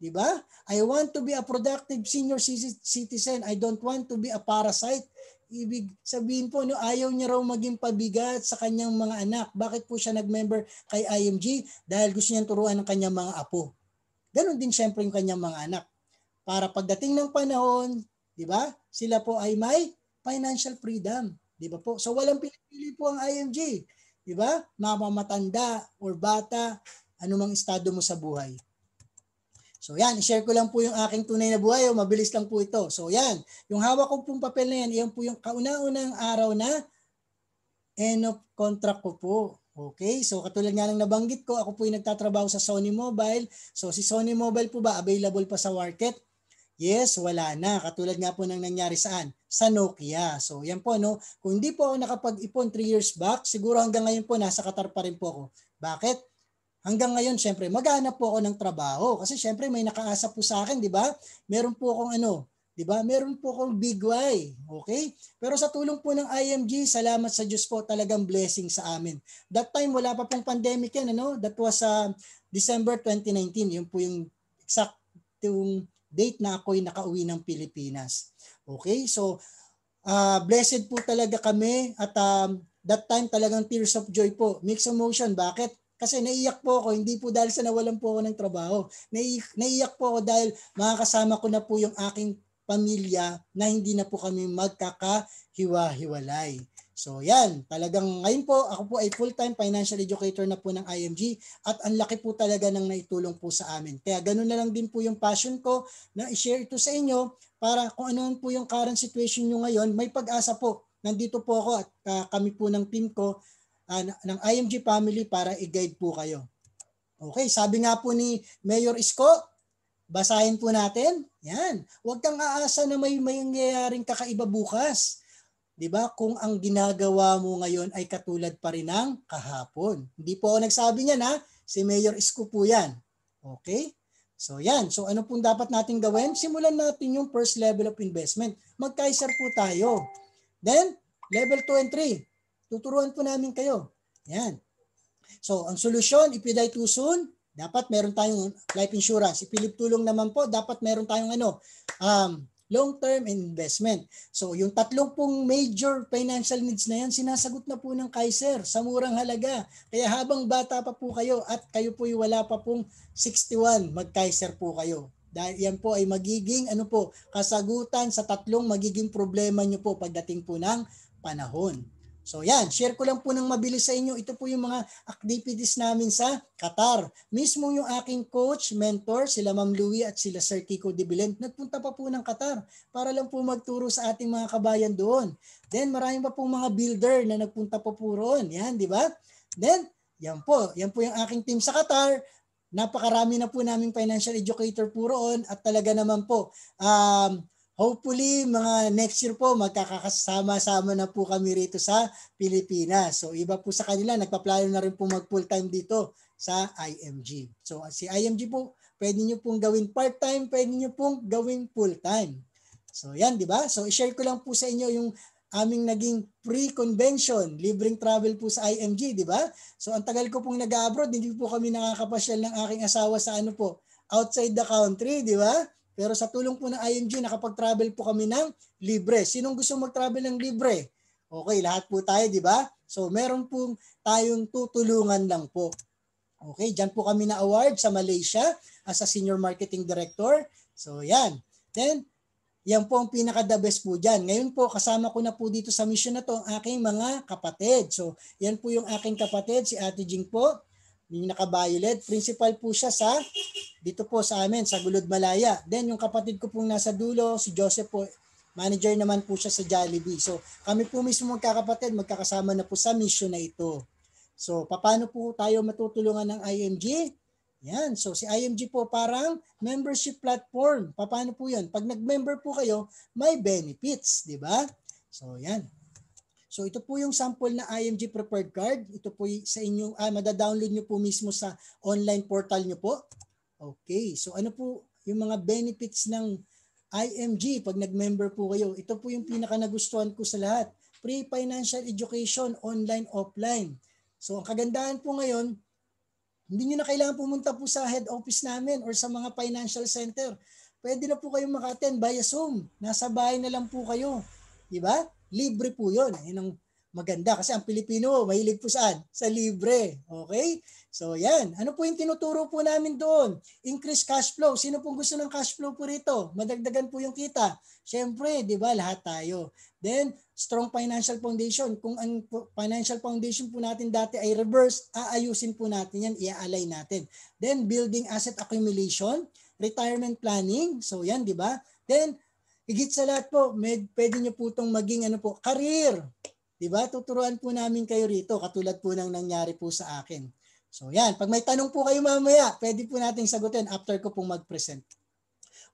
Diba? I want to be a productive senior citizen. I don't want to be a parasite. Ibig sabihin po, ayaw niya raw maging pabigat sa kanyang mga anak. Bakit po siya nag-member kay IMG? Dahil gusto niyang turuan ng kanyang mga apo. Ganon din siyempre yung kanyang mga anak. Para pagdating ng panahon, di ba? Sila po ay may financial freedom. Di ba po? So walang pili-pili po ang IMG. Di ba? Matanda or bata, anumang estado mo sa buhay. So yan, i-share ko lang po yung aking tunay na buhay. Mabilis lang po ito. So yan, yung hawak ko pong papel na yan, yan po yung kauna-unang araw na end of contract ko po. Okay, so katulad nga ng nabanggit ko, ako po yung nagtatrabaho sa Sony Mobile. So si Sony Mobile po ba, available pa sa market? Yes, wala na. Katulad nga po ng nangyari saan? Sa Nokia. So yan po, no? Kung hindi po ako nakapag-ipon 3 years back, siguro hanggang ngayon po nasa Qatar pa rin po ako. Bakit? Hanggang ngayon, syempre, maghanap po ako ng trabaho. Kasi syempre, may nakaasa po sa akin, di ba? Meron po akong ano, di ba? Meron po akong big why. Okay? Pero sa tulong po ng IMG, salamat sa Diyos po, talagang blessing sa amin. That time, wala pa pong pandemic yan, ano? That was December 2019. Yun po yung exact yung date na ako'y nakauwi ng Pilipinas. Okay? So, blessed po talaga kami at that time talagang tears of joy po. Mixed emotion. Bakit? Kasi naiyak po ako, hindi po dahil sa nawalan po ako ng trabaho. Naiyak po ako dahil makakasama ko na po yung aking pamilya na hindi na po kami magkakahiwa-hiwalay. So yan, talagang ngayon po ako po ay full-time financial educator na po ng IMG at ang laki po talaga ng naitulong po sa amin. Kaya ganun na lang din po yung passion ko na i-share ito sa inyo para kung ano po yung current situation nyo ngayon, may pag-asa po. Nandito po ako at kami po ng team ko ng IMG family para i-guide po kayo. Okay, sabi nga po ni Mayor Isko, basahin po natin. Yan. Huwag kang aasa na may mangyayaring kakaiba bukas. 'Di ba? Kung ang ginagawa mo ngayon ay katulad pa rin ng kahapon. Hindi po ako nagsabi niyan ha. Si Mayor Isko po 'yan. Okay? So yan. So ano pong dapat natin gawin? Simulan natin yung first level of investment. Mag-Kaiser po tayo. Then, level 2 and 3. Tuturuan po namin kayo. Yan. So, ang solusyon, if you die too soon, dapat meron tayong life insurance. Ipilip tulong naman po, dapat meron tayong long-term investment. So, yung tatlong pong major financial needs na yan, sinasagot na po ng Kaiser sa murang halaga. Kaya habang bata pa po kayo at kayo po wala pa pong 61, mag-Kaiser po kayo. Dahil yan po ay magiging kasagutan sa tatlong magiging problema nyo po pagdating po ng panahon. So yan, share ko lang po ng mabilis sa inyo. Ito po yung mga activities namin sa Qatar. Mismo yung aking coach, mentor, sila Ma'am Louie at sila Sir Kiko de Belen, nagpunta pa po ng Qatar para lang po magturo sa ating mga kabayan doon. Then marami pa pong mga builder na nagpunta pa po roon. Yan, di ba? Then, yan po yung aking team sa Qatar. Napakarami na po naming financial educator po roon at talaga naman po, hopefully, mga next year po, magkakasama-sama na po kami rito sa Pilipinas. So, iba po sa kanila, nagpaplano na rin po mag-full-time dito sa IMG. So, si IMG po, pwede nyo pong gawin part-time, pwede nyo pong gawin full-time. So, yan, di ba? So, i-share ko lang po sa inyo yung aming naging pre-convention, libreng travel po sa IMG, di ba? So, ang tagal ko pong nag-abroad, hindi po kami nakakapasyal ng aking asawa sa outside the country, di ba? Pero sa tulong po ng IMG, nakapag-travel po kami ng libre. Sinong gusto mag-travel ng libre? Okay, lahat po tayo, di ba? So, meron po tayong tutulungan lang po. Okay, dyan po kami na-award sa Malaysia as a Senior Marketing Director. So, yan. Then, yan po ang pinaka-the best po dyan. Ngayon po, kasama ko na po dito sa mission na to ang aking mga kapatid. So, yan po yung aking kapatid, si Ate Jing po. Yung naka-violet. Principal po siya dito po sa amin, sa Gulod Malaya. Then yung kapatid ko pong nasa dulo, si Joseph po, manager naman po siya sa Jollibee. So kami po mismo magkakapatid, magkakasama na po sa mission na ito. So paano po tayo matutulungan ng IMG? Yan. So si IMG po parang membership platform. Paano po yan? Pag nag-member po kayo, may benefits, di ba? So yan. So ito po yung sample na IMG preferred card. Ito po sa inyo, madadownload nyo po mismo sa online portal nyo po. Okay, so ano po yung mga benefits ng IMG pag nag-member po kayo? Ito po yung pinaka nagustuhan ko sa lahat. Free financial education, online, offline. So ang kagandahan po ngayon, hindi nyo na kailangan pumunta po sa head office namin or sa mga financial center. Pwede na po kayong maka-attend via Zoom. Nasa bahay na lang po kayo. Diba? Libre po yun. Yun ang maganda kasi ang Pilipino mahilig po saan? Sa libre. Okay? So yan. Ano po yung tinuturo po namin doon? Increase cash flow. Sino pong gusto ng cash flow po rito? Madagdagan po yung kita. Siyempre, di ba? Lahat tayo. Then, strong financial foundation. Kung ang financial foundation po natin dati ay reverse, aayusin po natin yan, i-align natin. Then, building asset accumulation, retirement planning. So yan, di ba? Then, higit sa lahat po, pwede nyo po itong maging career. Diba? Tuturuan po namin kayo rito katulad po ng nangyari po sa akin. So yan, pag may tanong po kayo mamaya, pwede po nating sagutin after ko pong mag-present.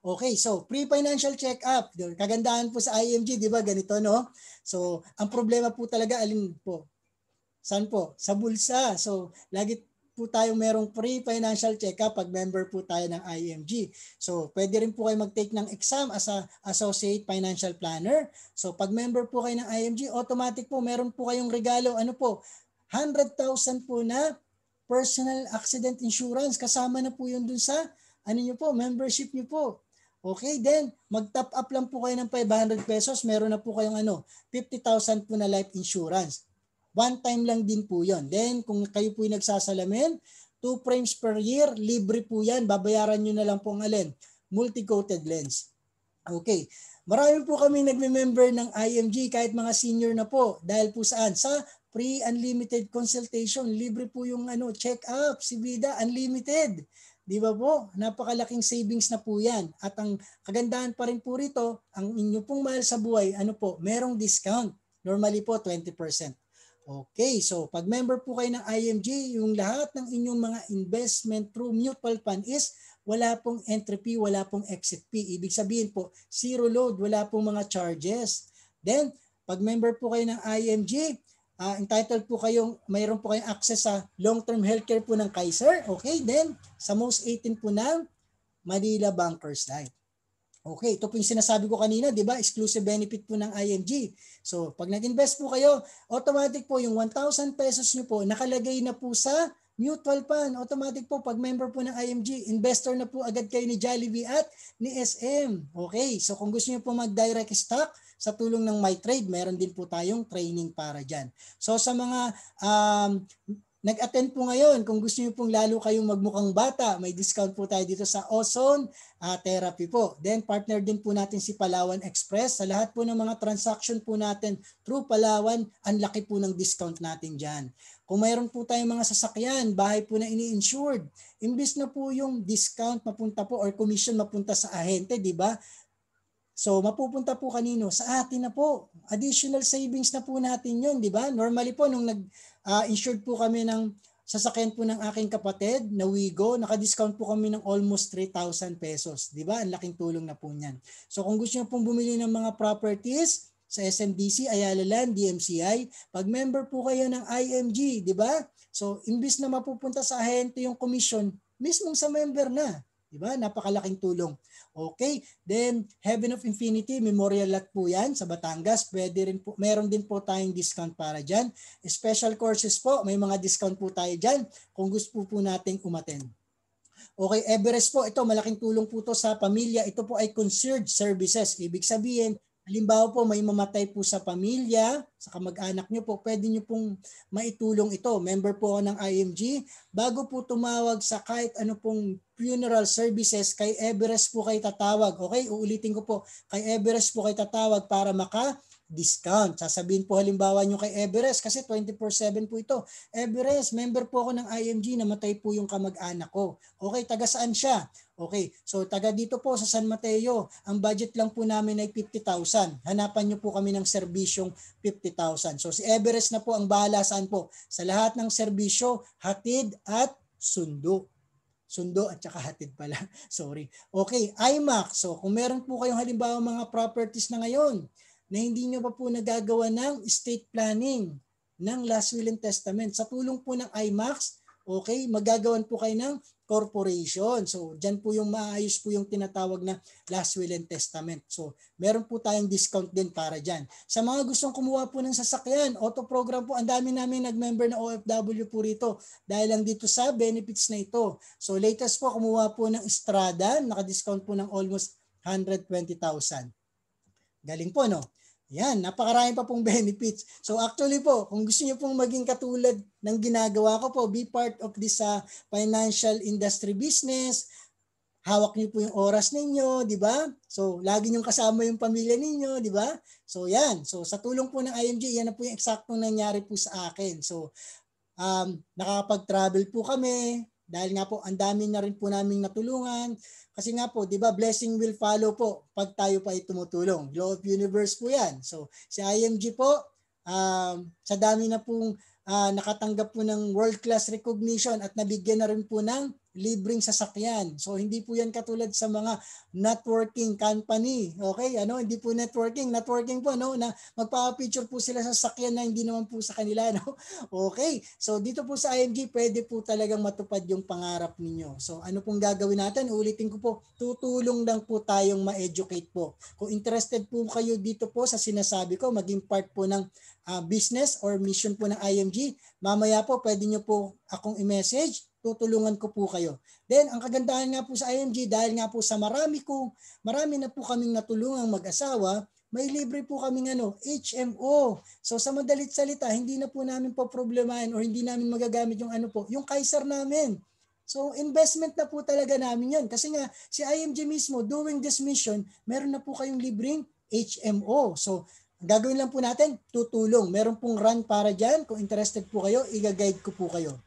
Okay, so pre-financial check-up. Kagandahan po sa IMG, di ba? Ganito, no? So, ang problema po talaga, alin po? Saan po? Sa bulsa. So, lagi po tayong merong pre-financial check-up pag member po tayo ng IMG. So, pwede rin po kayo mag-take ng exam as a Associate Financial Planner. So, pag member po kayo ng IMG, automatic po, meron po kayong regalo. Ano po? 100,000 po na personal accident insurance. Kasama na po yun dun sa ano nyo po, membership nyo po. Okay, then mag-top up lang po kayo ng 500 pesos. Meron na po kayong 50,000 po na life insurance. One time lang din po yon. Then kung kayo po yung nagsasalamin, 2 frames per year, libre po yan. Babayaran nyo na lang po ang alin, multi-coated lens. Okay. Marami po kami nagme-member ng IMG kahit mga senior na po. Dahil po saan? Sa free unlimited consultation. Libre po yung check-up. Si Vida, unlimited. Di ba po? Napakalaking savings na po yan. At ang kagandahan pa rin po rito, ang inyo pong mahal sa buhay, merong discount. Normally po, 20%. Okay, so pag member po kayo ng IMG, yung lahat ng inyong mga investment through mutual fund is wala pong entry fee, wala pong exit fee. Ibig sabihin po, zero load, wala pong mga charges. Then, pag member po kayo ng IMG, entitled po kayong, mayroon po kayong access sa long-term healthcare po ng Kaiser. Okay, then sa most 18 po ng Manila Bankers Life. Okay, ito po yung sinasabi ko kanina, di ba? Exclusive benefit po ng IMG. So, pag nag-invest po kayo, automatic po yung 1,000 pesos nyo po, nakalagay na po sa mutual fund. Automatic po, pag member po ng IMG, investor na po agad kayo ni Jollibee at ni SM. Okay, so kung gusto nyo po mag-direct stock, sa tulong ng MyTrade, meron din po tayong training para dyan. So, sa mga nag-attend po ngayon, kung gusto niyo pong lalo kayong magmukhang bata, may discount po tayo dito sa Ozone Therapy po. Then partner din po natin si Palawan Express. Sa lahat po ng mga transaction po natin through Palawan, ang laki po ng discount natin dyan. Kung mayroon po tayong mga sasakyan, bahay po na ini-insured, imbis na po yung discount mapunta po or commission mapunta sa ahente, di ba? So mapupunta po kanino? Sa atin na po. Additional savings na po natin yun, di ba? Normally po, nung nag-insured po kami ng sasakyan po ng aking kapatid na Wigo, naka-discount po kami ng almost 3,000 pesos. Di ba? Ang laking tulong na po niyan. So kung gusto niyo pong bumili ng mga properties sa SMDC, Ayala Land, DMCI, pag member po kayo ng IMG, di ba? So imbis na mapupunta sa ahente yung commission, mismong sa member na. Di ba? Napakalaking tulong. Okay, then Heaven of Infinity, Memorial Lot po yan sa Batangas. Pwede rin po, meron din po tayong discount para dyan. Special courses po, may mga discount po tayo dyan kung gusto po nating umattend. Okay, Everest po, ito malaking tulong po to sa pamilya. Ito po ay concierge services. Ibig sabihin, halimbawa po may mamatay po sa pamilya, sa kamag-anak nyo po, pwede nyo pong maitulong ito. Member po ako ng IMG. Bago po tumawag sa kahit ano pong funeral services, kay Everest po kayo tatawag. Okay, uulitin ko po, kay Everest po kayo tatawag para discount. Sasabihin po halimbawa nyo kay Everest kasi 24/7 po ito. Everest, member po ako ng IMG, namatay po yung kamag-anak ko. Okay, taga saan siya? Okay, so taga dito po sa San Mateo. Ang budget lang po namin ay 50,000. Hanapan nyo po kami ng serbisyong 50,000. So si Everest na po ang bahala saan po? Sa lahat ng serbisyo, hatid at sundo. Sundo at saka hatid pala. Sorry. Okay, IMAX. So kung meron po kayong halimbawa mga properties na ngayon na hindi nyo pa po nagagawa ng estate planning ng last will and testament. Sa tulong po ng IMAX, okay, magagawan po kayo ng corporation. So, dyan po yung maayos po yung tinatawag na last will and testament. So, meron po tayong discount din para dyan. Sa mga gustong kumuha po ng sasakyan, auto program po, ang dami namin nag-member na OFW po rito dahil lang dito sa benefits na ito. So, latest po, kumuha po ng Estrada, naka-discount po ng almost 120,000. Galing po, no? Yan, napakarami pa pong benefits. So actually po, kung gusto niyo pong maging katulad ng ginagawa ko po, be part of this financial industry business, hawak niyo po yung oras ninyo, di ba? So lagi niyong kasama yung pamilya ninyo, di ba? So yan, so sa tulong po ng IMG, yan na po yung eksaktong nangyari po sa akin. So nakakapag-travel po kami, dahil nga po ang dami na rin po naming natulungan. Kasi nga po, di ba, blessing will follow po pag tayo pa ay tumutulong. Law of universe po yan. So, si IMG po, sa dami na pong nakatanggap po ng world-class recognition at nabigyan na rin po ng libreng sasakyan. So hindi po yan katulad sa mga networking company. Okay? Hindi po networking po na magpapa-picture po sila sa sasakyan na hindi naman po sa kanila, no? Okay. So dito po sa IMG, pwede po talagang matupad yung pangarap ninyo. So ano pong gagawin natin? Ulitin ko po, tutulong lang po tayong ma-educate po. Kung interested po kayo dito po sa sinasabi ko, maging part po ng business or mission po ng IMG, mamaya po pwede nyo po akong i-message, tutulungan ko po kayo. Then, ang kagandahan nga po sa IMG, dahil nga po sa marami na po kaming natulungang mag-asawa, may libre po kaming HMO. So sa madalit salita, hindi na po namin problemahin or hindi namin magagamit yung yung Kaiser namin. So investment na po talaga namin yan. Kasi nga si IMG mismo doing this mission, meron na po kayong libreng HMO. So gagawin lang po natin, tutulong. Meron pong run para dyan. Kung interested po kayo, i-guide ko po kayo.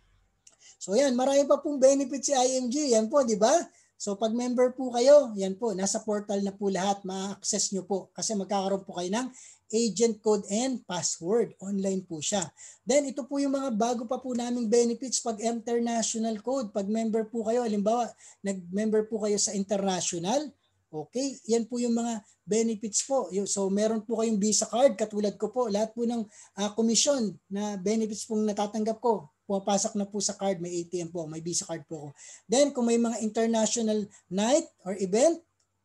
So yan, marami pa pong benefits si IMG. Yan po, di ba? So pag member po kayo, yan po, nasa portal na po lahat, ma-access nyo po. Kasi magkakaroon po kayo ng agent code and password. Online po siya. Then ito po yung mga bago pa po naming benefits pag international code. Pag member po kayo, halimbawa, nag-member po kayo sa international, okay, yan po yung mga benefits po. So meron po kayong Visa card, katulad ko po, lahat po ng commission na benefits pong natatanggap ko, pumapasok na po sa card, may ATM po, may Visa card po ako. Then kung may mga international night or event,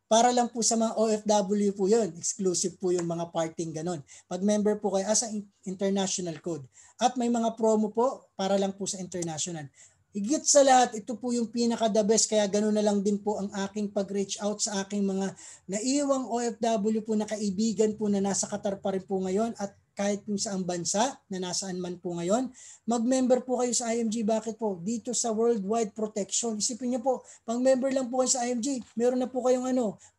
para lang po sa mga OFW po yun. Exclusive po yung mga parting ganon. Pag member po kayo as a international code. At may mga promo po para lang po sa international. Higit sa lahat, ito po yung pinaka-the best. Kaya gano'n na lang din po ang aking pag-reach out sa aking mga naiwang OFW po na kaibigan po na nasa Qatar pa rin po ngayon at kahit kung saang bansa na nasaan man po ngayon, mag-member po kayo sa IMG. Bakit po? Dito sa Worldwide Protection. Isipin niyo po, pang-member lang po kayo sa IMG, meron na po kayong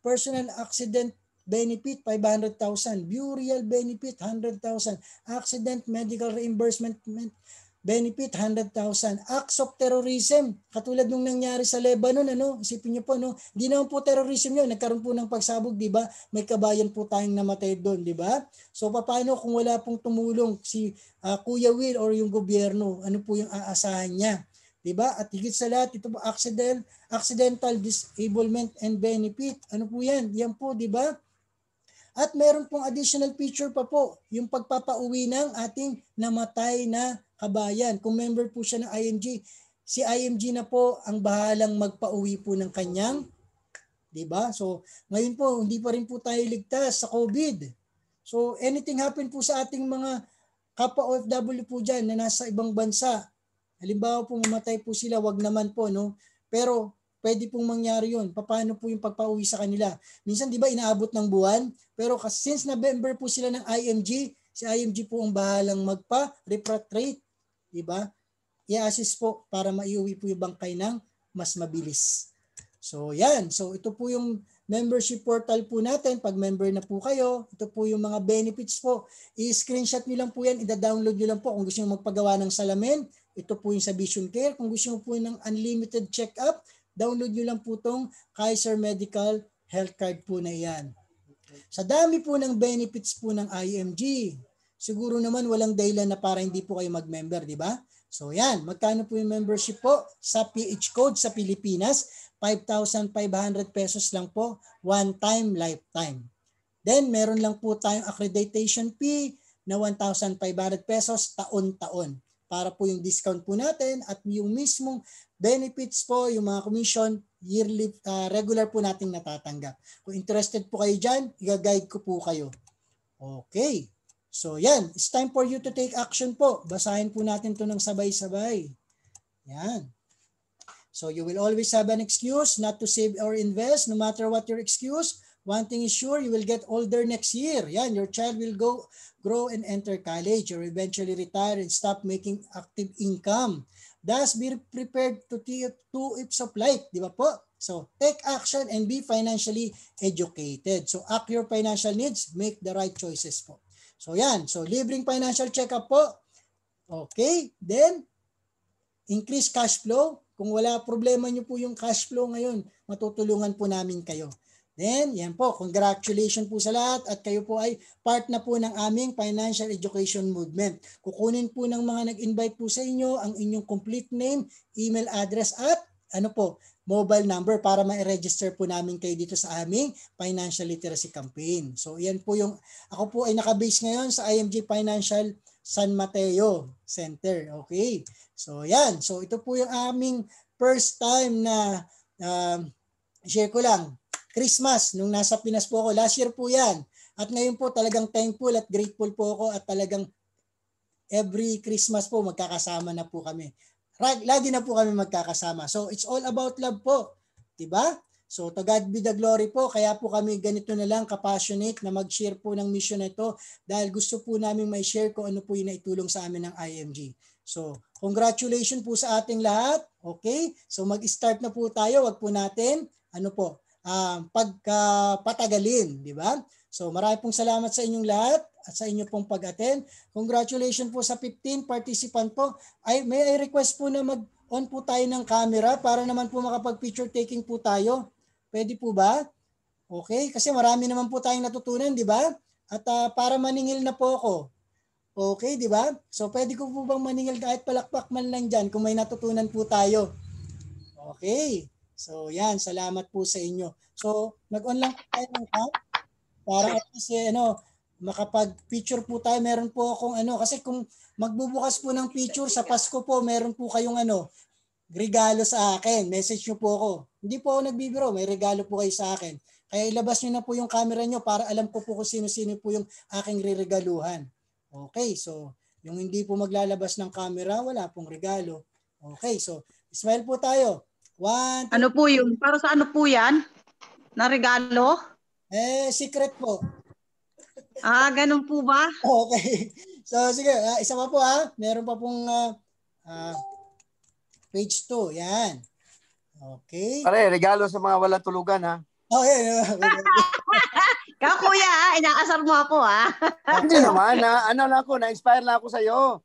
personal accident benefit 500,000, burial benefit 100,000, accident medical reimbursement benefit 100,000, acts of terrorism katulad nung nangyari sa Lebanon, isipin niyo po, hindi naman po terrorism yun, nagkaroon po ng pagsabog, di ba? May kabayan po tayong namatay doon, di ba? So paano kung wala pong tumulong si Kuya Will or yung gobyerno, ano po yung aasahan niya? Di ba? At higit sa lahat, ito po accidental disablement and benefit. Ano po yan? Yan po, di ba? At meron pong additional feature pa po, yung pagpapauwi ng ating namatay na kabayan. Kung member po siya ng IMG, si IMG na po ang bahalang magpauwi po ng kanyang, di ba? So, ngayon po, hindi pa rin po tayo ligtas sa COVID. So, anything happen po sa ating mga kapwa OFW po dyan na nasa ibang bansa, halimbawa po mamatay po sila, wag naman po, pero pwede pong mangyari yun. Paano po yung pagpauwi sa kanila? Minsan, di ba, inaabot ng buwan? Pero since na-member po sila ng IMG, si IMG po ang bahalang magpa-repatriate. Di ba? I-assist po para maiuwi po yung bangkay ng mas mabilis. So, yan. So, ito po yung membership portal po natin. Pag member na po kayo, ito po yung mga benefits po. I-screenshot nyo lang po yan. I-download nyo lang po kung gusto nyo magpagawa ng salamin. Ito po yung sa Vision Care. Kung gusto nyo po ng unlimited check-up, download nyo lang po itong Kaiser Medical Health Card po na yan. Sa dami po ng benefits po ng IMG, siguro naman walang dahilan na para hindi po kayo mag-member, di ba? So yan, magkano po yung membership po? Sa PH code sa Pilipinas, 5,500 pesos lang po, one time, lifetime. Then meron lang po tayong accreditation fee na 1,500 pesos taon-taon. Para po yung discount po natin at yung mismong benefits po, yung mga commission, yearly, regular po nating natatanggap. Kung interested po kayo dyan, i-guide ko po kayo. Okay. So yan, it's time for you to take action po. Basahin po natin to ng sabay-sabay. Yan. So you will always have an excuse not to save or invest, no matter what your excuse. One thing is sure, you will get older next year. Yan, your child will grow and enter college or eventually retire and stop making active income. Thus, be prepared to two ifs of life. Di ba po? So, take action and be financially educated. So, act your financial needs, make the right choices po. So, yan. So, libreng financial check-up po. Okay. Then, increase cash flow. Kung wala problema nyo po yung cash flow ngayon, matutulungan po namin kayo. Then, yan po, congratulations po sa lahat at kayo po ay part na po ng aming financial education movement. Kukunin po ng mga nag-invite po sa inyo ang inyong complete name, email address at mobile number para ma-register po namin kayo dito sa aming financial literacy campaign. So yan po ako po ay nakabase ngayon sa IMG Financial San Mateo Center. Okay. So yan. So ito po yung aming first time na share ko lang. Christmas nung nasa Pinas po ako. Last year po yan. At ngayon po talagang thankful at grateful po ako at talagang every Christmas po magkakasama na po kami. Lagi na po kami magkakasama. So it's all about love po. Diba? So to God be the glory po. Kaya po kami ganito na lang kapassionate na mag-share po ng mission na ito dahil gusto po namin may share kung ano po yung naitulong sa amin ng IMG. So congratulations po sa ating lahat. Okay? So mag-start na po tayo. Wag po natin pagpatagalin. Diba? So marami pong salamat sa inyong lahat at sa inyo pong pag-attend. Congratulations po sa 15 participant po. May I request po na mag-on po tayo ng camera para naman po makapag-picture taking po tayo. Pwede po ba? Okay, kasi marami naman po tayong natutunan, di ba? At para maningil na po ako. Okay, di ba? So pwede ko po bang maningil kahit palakpak man lang dyan kung may natutunan po tayo. Okay. So yan, salamat po sa inyo. So nag-on lang po tayo ng cam para at least makapag-picture po tayo. Meron po akong kasi kung magbubukas po ng picture sa Pasko po, meron po kayong regalo sa akin. Message nyo po ako. Hindi po ako nagbibiro, may regalo po kayo sa akin. Kaya ilabas nyo na po yung camera nyo para alam ko po kung sino-sino po yung aking riregaluhan. Okay, so yung hindi po maglalabas ng camera, wala pong regalo. Okay, so smile po tayo. 1, 2, Ano po yun? Para sa ano po yan? Na regalo? Secret po. Ganun po ba? Okay. So sige, isa pa po meron pa pong page 2. Yan. Okay. Pare, regalo sa mga walang tulugan ha. Oh, yeah. Ikaw kuya, inaasar mo ako Hindi naman, na-inspire lang ako sa iyo.